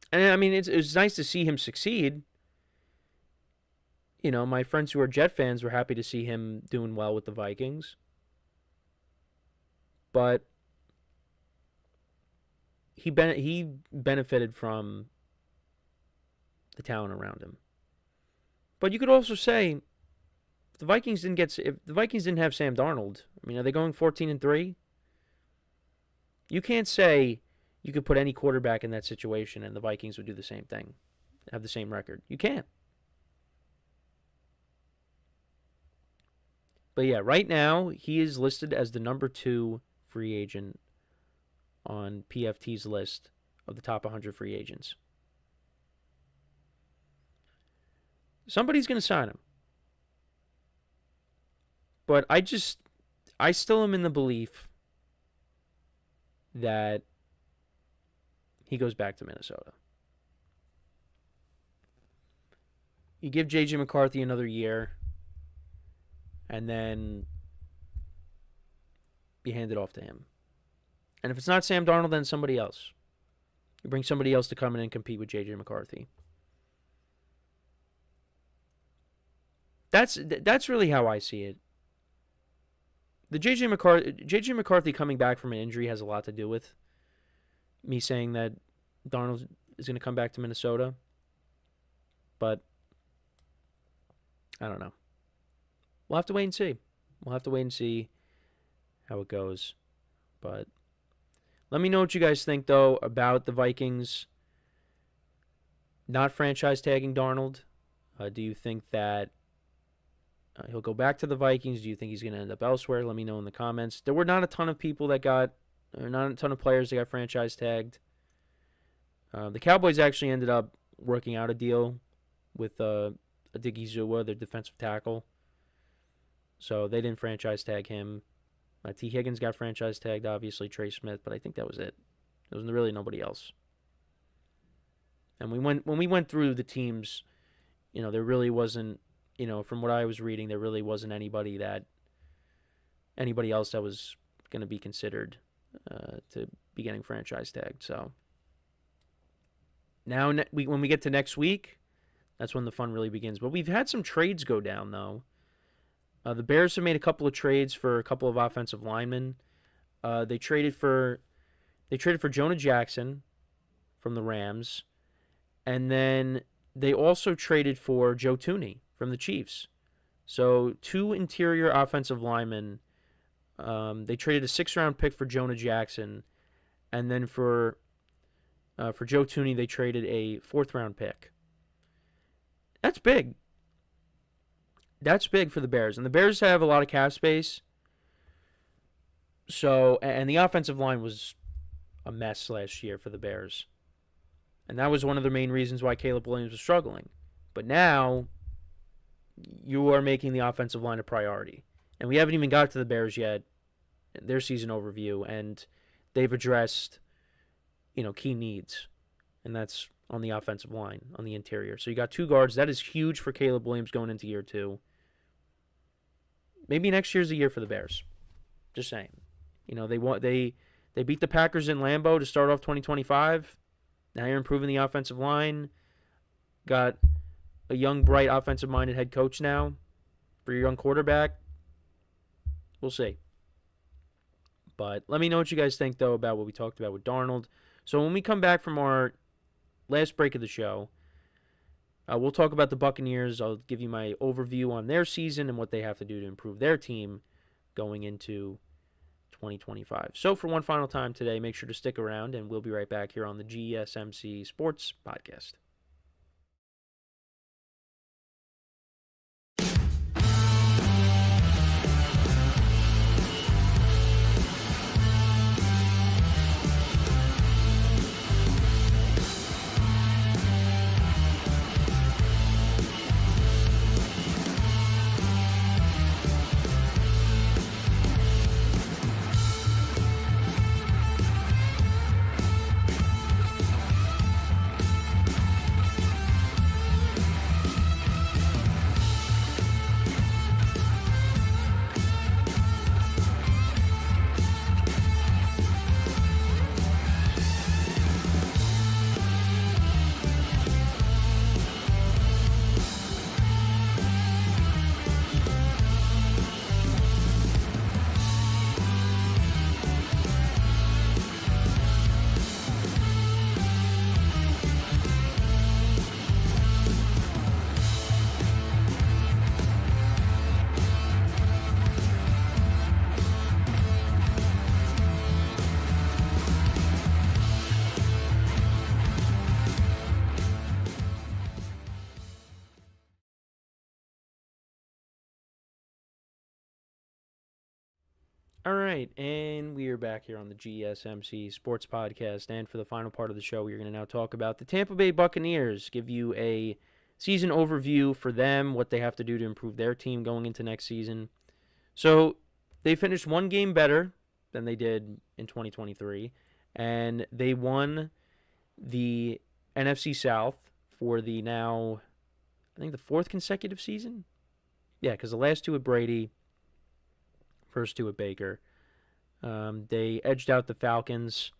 And, I mean, it's nice to see him succeed. My friends who are Jet fans were happy to see him doing well with the Vikings. But he benefited from the talent around him. But you could also say, if the Vikings didn't have Sam Darnold, I mean, are they going 14-3? You can't say you could put any quarterback in that situation and the Vikings would do the same thing, have the same record. You can't. But yeah, right now, he is listed as the number 2 free agent on PFT's list of the top 100 free agents. Somebody's going to sign him. But I still am in the belief that he goes back to Minnesota. You give J.J. McCarthy another year, and then you hand it off to him. And if it's not Sam Darnold, then somebody else. You bring somebody else to come in and compete with J.J. McCarthy. That's really how I see it. The J.J. McCarthy coming back from an injury has a lot to do with me saying that Darnold is going to come back to Minnesota. But I don't know. We'll have to wait and see. We'll have to wait and see how it goes. But let me know what you guys think, though, about the Vikings not franchise tagging Darnold. Do you think that he'll go back to the Vikings? Do you think he's going to end up elsewhere? Let me know in the comments. There were not a ton of people that got, or not a ton of players that got franchise tagged. The Cowboys actually ended up working out a deal with Odighizuwa, their defensive tackle. So they didn't franchise tag him. T. Higgins got franchise tagged, obviously, Trey Smith, but I think that was it. There was really nobody else. And when we went through the teams, there really wasn't, from what I was reading, there really wasn't anybody else that was going to be considered to be getting franchise tagged. So now when we get to next week, that's when the fun really begins. But we've had some trades go down, though. The Bears have made a couple of trades for a couple of offensive linemen. They traded for Jonah Jackson from the Rams, and then they also traded for Joe Thuney from the Chiefs. So 2 interior offensive linemen. They traded a 6th-round pick for Jonah Jackson, and then for Joe Thuney they traded a 4th-round pick. That's big. That's big for the Bears. And the Bears have a lot of cap space. So, and the offensive line was a mess last year for the Bears. And that was one of the main reasons why Caleb Williams was struggling. But now, you are making the offensive line a priority. And we haven't even got to the Bears yet, their season overview, and they've addressed, key needs. And that's on the offensive line, on the interior. So you got 2 guards. That is huge for Caleb Williams going into year 2. Maybe next year's the year for the Bears. Just saying. They beat the Packers in Lambeau to start off 2025. Now you're improving the offensive line. Got a young, bright, offensive-minded head coach now for your young quarterback. We'll see. But let me know what you guys think, though, about what we talked about with Darnold. So when we come back from our last break of the show, we'll talk about the Buccaneers. I'll give you my overview on their season and what they have to do to improve their team going into 2025. So for one final time today, make sure to stick around, and we'll be right back here on the GSMC Sports Podcast. All right, and we are back here on the GSMC Sports Podcast. And for the final part of the show, we're going to now talk about the Tampa Bay Buccaneers, give you a season overview for them, what they have to do to improve their team going into next season. So they finished one game better than they did in 2023, and they won the NFC South for the now, I think, the fourth consecutive season. Yeah, because the last two with Brady, first two with Baker. They edged out the Falcons,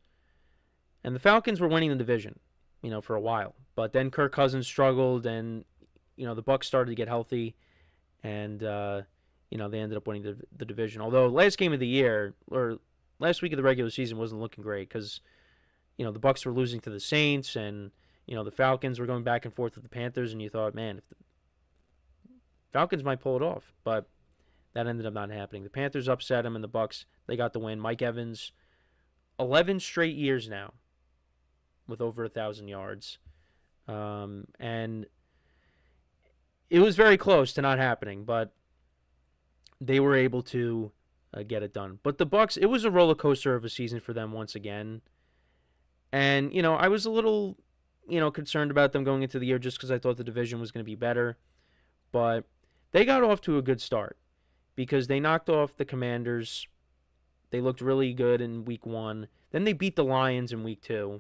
and the Falcons were winning the division, for a while. But then Kirk Cousins struggled, and the Bucs started to get healthy, and they ended up winning the division. Although last game of the year, or last week of the regular season, wasn't looking great because the Bucs were losing to the Saints, and the Falcons were going back and forth with the Panthers, and you thought, man, if the Falcons might pull it off, but that ended up not happening. The Panthers upset them, and the Bucs, they got the win. Mike Evans, 11 straight years now with over 1,000 yards. And it was very close to not happening, but they were able to get it done. But the Bucs, it was a roller coaster of a season for them once again. And, I was a little, concerned about them going into the year just because I thought the division was going to be better. But they got off to a good start because they knocked off the Commanders. They looked really good in week 1. Then they beat the Lions in week 2.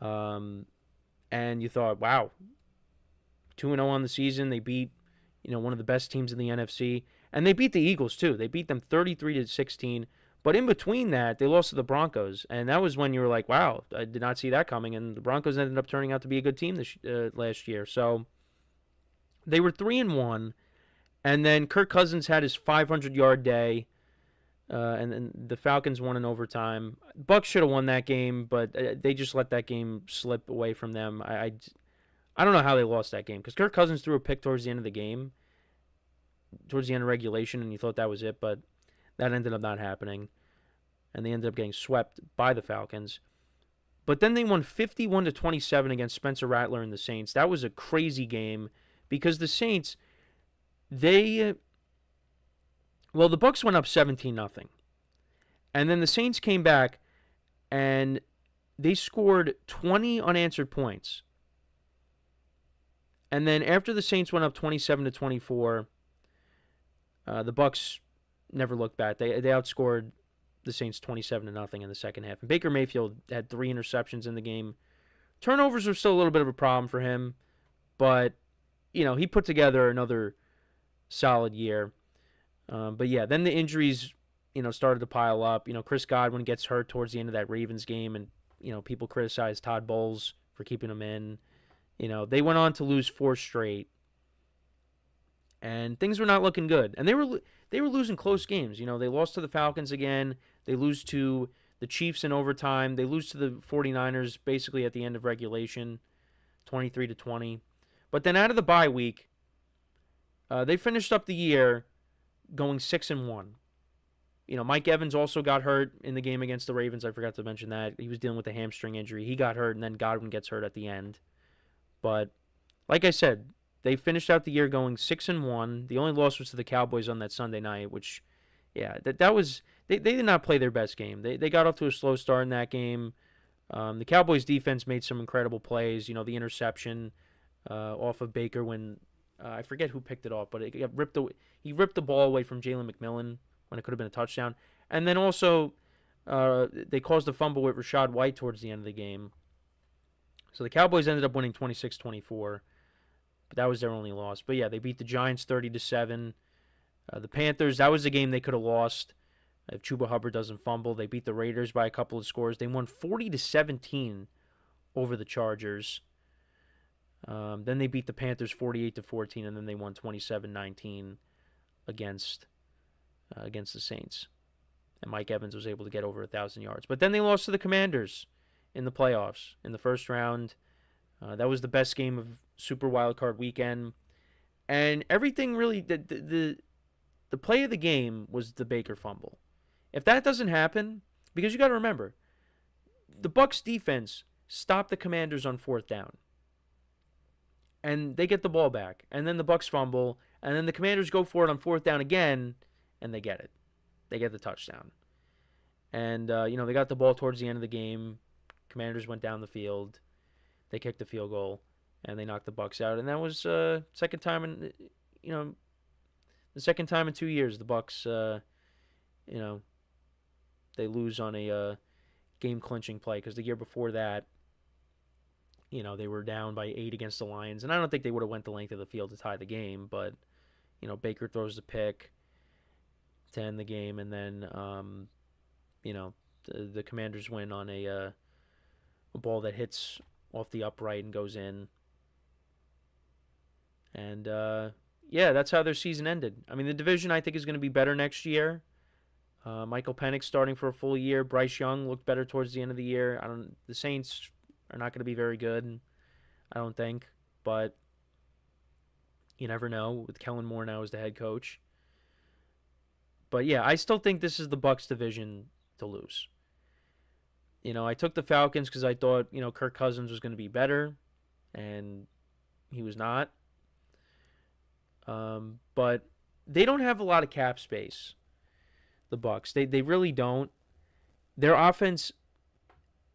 And you thought, wow, 2-0 on the season. They beat, one of the best teams in the NFC. And they beat the Eagles, too. They beat them 33-16. But in between that, they lost to the Broncos. And that was when you were like, wow, I did not see that coming. And the Broncos ended up turning out to be a good team last year. So they were 3-1. And then Kirk Cousins had his 500-yard day, and then the Falcons won in overtime. Bucs should have won that game, but they just let that game slip away from them. I don't know how they lost that game because Kirk Cousins threw a pick towards the end of the game, towards the end of regulation, and you thought that was it, but that ended up not happening, and they ended up getting swept by the Falcons. But then they won 51-27 against Spencer Rattler and the Saints. That was a crazy game because the Saints, the Bucs went up 17-0. And then the Saints came back and they scored 20 unanswered points. And then after the Saints went up 27-24, the Bucs never looked back. They outscored the Saints 27-0 in the second half. And Baker Mayfield had 3 interceptions in the game. Turnovers were still a little bit of a problem for him, but he put together another solid year. But yeah, then the injuries, started to pile up. Chris Godwin gets hurt towards the end of that Ravens game, and, people criticized Todd Bowles for keeping him in. They went on to lose 4 straight, and things were not looking good. And they were losing close games. They lost to the Falcons again. They lose to the Chiefs in overtime. They lose to the 49ers basically at the end of regulation, 23-20. But then out of the bye week, they finished up the year going 6-1. Mike Evans also got hurt in the game against the Ravens. I forgot to mention that. He was dealing with a hamstring injury. He got hurt, and then Godwin gets hurt at the end. But like I said, they finished out the year going 6-1. The only loss was to the Cowboys on that Sunday night, which, yeah, that was they did not play their best game. They got off to a slow start in that game. The Cowboys defense made some incredible plays. The interception off of Baker when I forget who picked it off, but he ripped the ball away from Jalen McMillan when it could have been a touchdown. And then also they caused a fumble with Rachaad White towards the end of the game. So the Cowboys ended up winning 26-24, but that was their only loss. But yeah, they beat the Giants 30-7. The Panthers, that was a game they could have lost if Chuba Hubbard doesn't fumble. They beat the Raiders by a couple of scores. They won 40-17 over the Chargers. Then they beat the Panthers 48-14, and then they won 27-19 against the Saints. And Mike Evans was able to get over 1,000 yards. But then they lost to the Commanders in the playoffs in the first round. That was the best game of Super Wildcard Weekend. And everything really, the play of the game was the Baker fumble. If that doesn't happen, because you got to remember, the Bucs defense stopped the Commanders on 4th down. And they get the ball back. And then the Bucs fumble. And then the Commanders go for it on 4th down again, and they get it. they get the touchdown. And, they got the ball towards the end of the game. Commanders went down the field. They kicked the field goal, and they knocked the Bucs out. And that was the second time in 2 years the Bucs, they lose on a game-clinching play. Because the year before that, they were down by 8 against the Lions. And I don't think they would have went the length of the field to tie the game. But, Baker throws the pick to end the game. And then, the Commanders win on a ball that hits off the upright and goes in. And, that's how their season ended. I mean, the division, I think, is going to be better next year. Michael Penix starting for a full year. Bryce Young looked better towards the end of the year. The Saints are not going to be very good, I don't think. But you never know with Kellen Moore now as the head coach. But, yeah, I still think this is the Bucs division to lose. I took the Falcons because I thought, Kirk Cousins was going to be better, and he was not. But they don't have a lot of cap space, the Bucs. They really don't. Their offense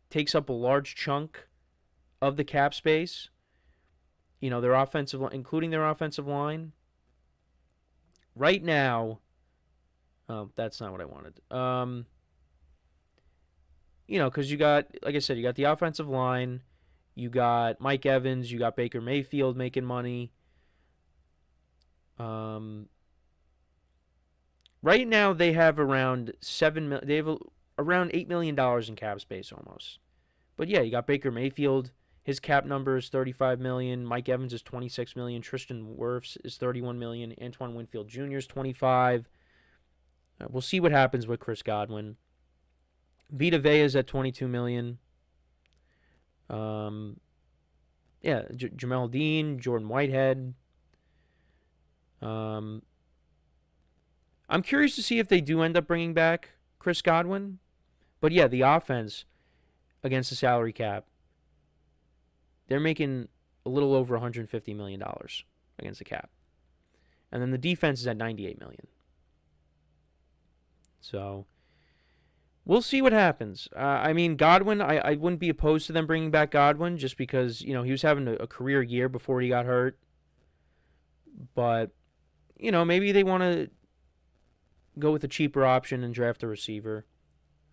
takes up a large chunk of the cap space. Their offensive, including their offensive line. Right now, that's not what I wanted. Because you got, like I said, you got the offensive line, you got Mike Evans, you got Baker Mayfield making money. Right now they have around around $8 million in cap space almost. But yeah, you got Baker Mayfield, his cap number is $35 million, Mike Evans is $26 million, Tristan Wirfs is $31 million, Antoine Winfield Jr. is $25 million. We'll see what happens with Chris Godwin. Vita Vea is at $22 million. Jamel Dean, Jordan Whitehead. I'm curious to see if they do end up bringing back Chris Godwin. But yeah, the offense against the salary cap, they're making a little over $150 million against the cap. And then the defense is at $98 million. So we'll see what happens. Godwin, I wouldn't be opposed to them bringing back Godwin just because, he was having a career year before he got hurt. But, maybe they want to go with a cheaper option and draft a receiver.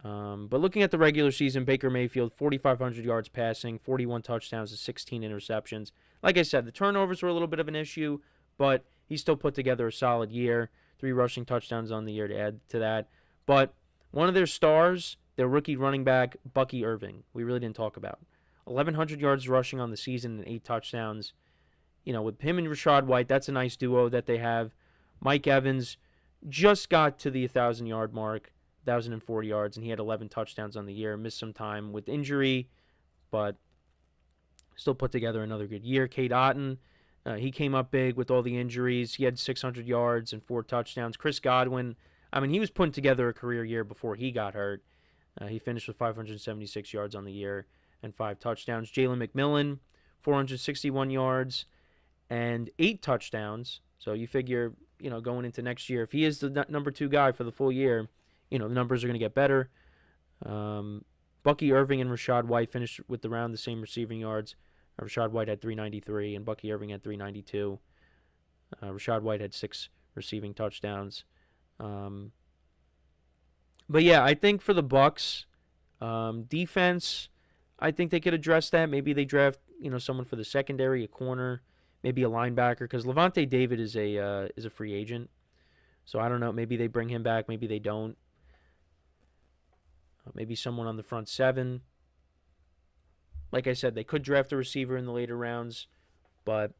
But looking at the regular season, Baker Mayfield, 4,500 yards passing, 41 touchdowns to 16 interceptions. Like I said, the turnovers were a little bit of an issue, but he still put together a solid year. 3 rushing touchdowns on the year to add to that. But one of their stars, their rookie running back, Bucky Irving, we really didn't talk about. 1,100 yards rushing on the season and 8 touchdowns. With him and Rachaad White, that's a nice duo that they have. Mike Evans just got to the 1,000-yard mark, 1,040 yards, and he had 11 touchdowns on the year. Missed some time with injury, but still put together another good year. Cade Otton, he came up big with all the injuries. He had 600 yards and 4 touchdowns. Chris Godwin, he was putting together a career year before he got hurt. He finished with 576 yards on the year and 5 touchdowns. Jalen McMillan, 461 yards and 8 touchdowns. So you figure, going into next year, if he is the number 2 guy for the full year, the numbers are going to get better. Bucky Irving and Rachaad White finished with around the same receiving yards. Rachaad White had 393 and Bucky Irving had 392. Rachaad White had 6 receiving touchdowns. But yeah, I think for the Bucs, defense, I think they could address that. Maybe they draft, someone for the secondary, a corner, maybe a linebacker, because Levante David is a free agent. So I don't know. Maybe they bring him back. Maybe they don't. Maybe someone on the front 7. Like I said, they could draft a receiver in the later rounds. But,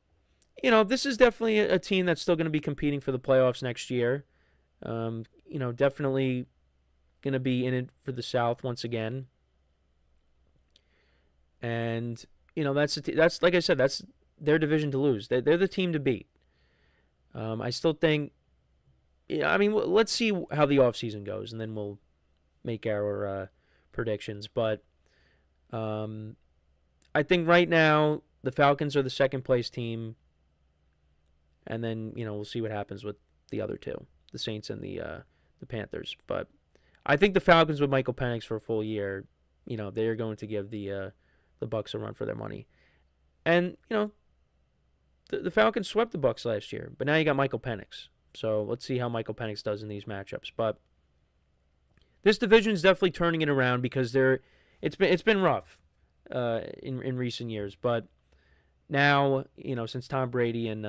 this is definitely a team that's still going to be competing for the playoffs next year. Definitely going to be in it for the South once again. And, that's like I said, that's their division to lose. They're the team to beat. I still think, let's see how the offseason goes, and then we'll make our predictions. But I think right now the Falcons are the second place team, and then we'll see what happens with the other two, the Saints and the the Panthers. But I think the Falcons with Michael Penix for a full year, they are going to give the Bucs a run for their money. And, the Falcons swept the Bucs last year, but now you got Michael Penix. So let's see how Michael Penix does in these matchups. But this division is definitely turning it around because it's been rough in recent years. But now, since Tom Brady and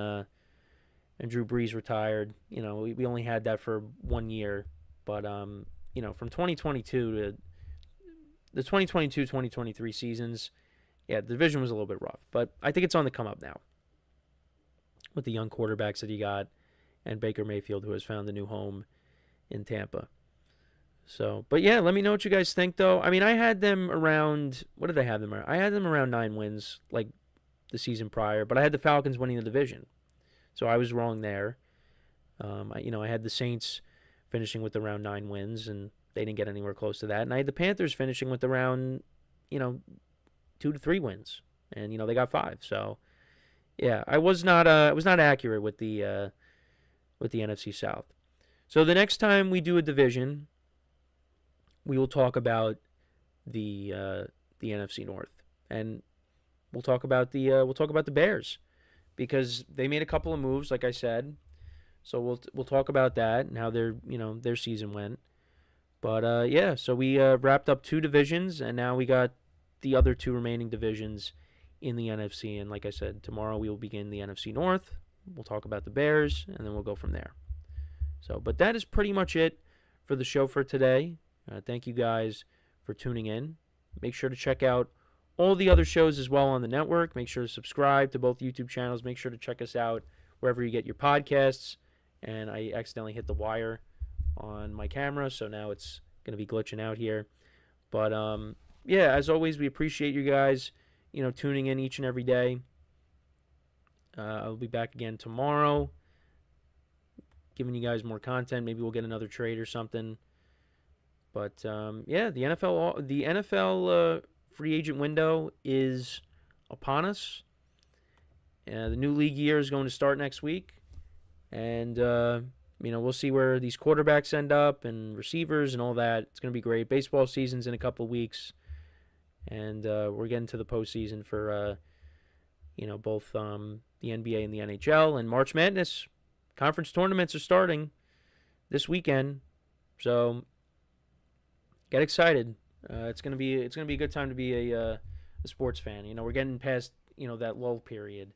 Drew Brees retired, we only had that for 1 year. But from 2022 to the 2022-2023 seasons, the division was a little bit rough. But I think it's on the come up now with the young quarterbacks that he got and Baker Mayfield, who has found a new home in Tampa. So, but yeah, let me know what you guys think, though. I mean, I had them around, what did I have them around? I had them around 9 wins, like the season prior, but I had the Falcons winning the division. So I was wrong there. I had the Saints finishing with around 9 wins, and they didn't get anywhere close to that. And I had the Panthers finishing with around, 2 to 3 wins, and they got 5. So yeah, I was not accurate with the NFC South. So the next time we do a division, we will talk about the NFC North, and we'll talk about the Bears, because they made a couple of moves, like I said. So we'll talk about that and how their season went. But so we wrapped up 2 divisions, and now we got the other 2 remaining divisions in the NFC. And like I said, tomorrow we will begin the NFC North. We'll talk about the Bears, and then we'll go from there. So, but that is pretty much it for the show for today. Thank you guys for tuning in. Make sure to check out all the other shows as well on the network. Make sure to subscribe to both YouTube channels. Make sure to check us out wherever you get your podcasts. And I accidentally hit the wire on my camera, so now it's going to be glitching out here. But, as always, we appreciate you guys, tuning in each and every day. I'll be back again tomorrow, giving you guys more content. Maybe we'll get another trade or something. But, the NFL free agent window is upon us. The new league year is going to start next week. And, we'll see where these quarterbacks end up and receivers and all that. It's going to be great. Baseball season's in a couple weeks. And we're getting to the postseason for, both the NBA and the NHL. And March Madness conference tournaments are starting this weekend. So get excited. It's gonna be a good time to be a sports fan. We're getting past that lull period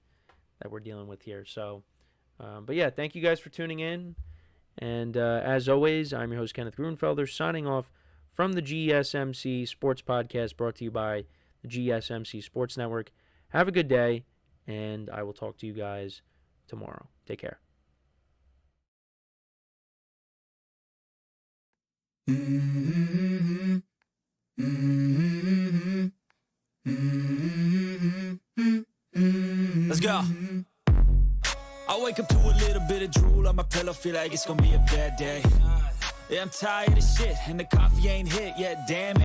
that we're dealing with here. So, but yeah, thank you guys for tuning in. And as always, I'm your host Kenneth Grunfelder, signing off from the GSMC Sports Podcast, brought to you by the GSMC Sports Network. Have a good day, and I will talk to you guys tomorrow. Take care. Let's go. I wake up to a little bit of drool on my pillow, feel like it's gonna be a bad day. Yeah, I'm tired of shit, and the coffee ain't hit yet, damn it.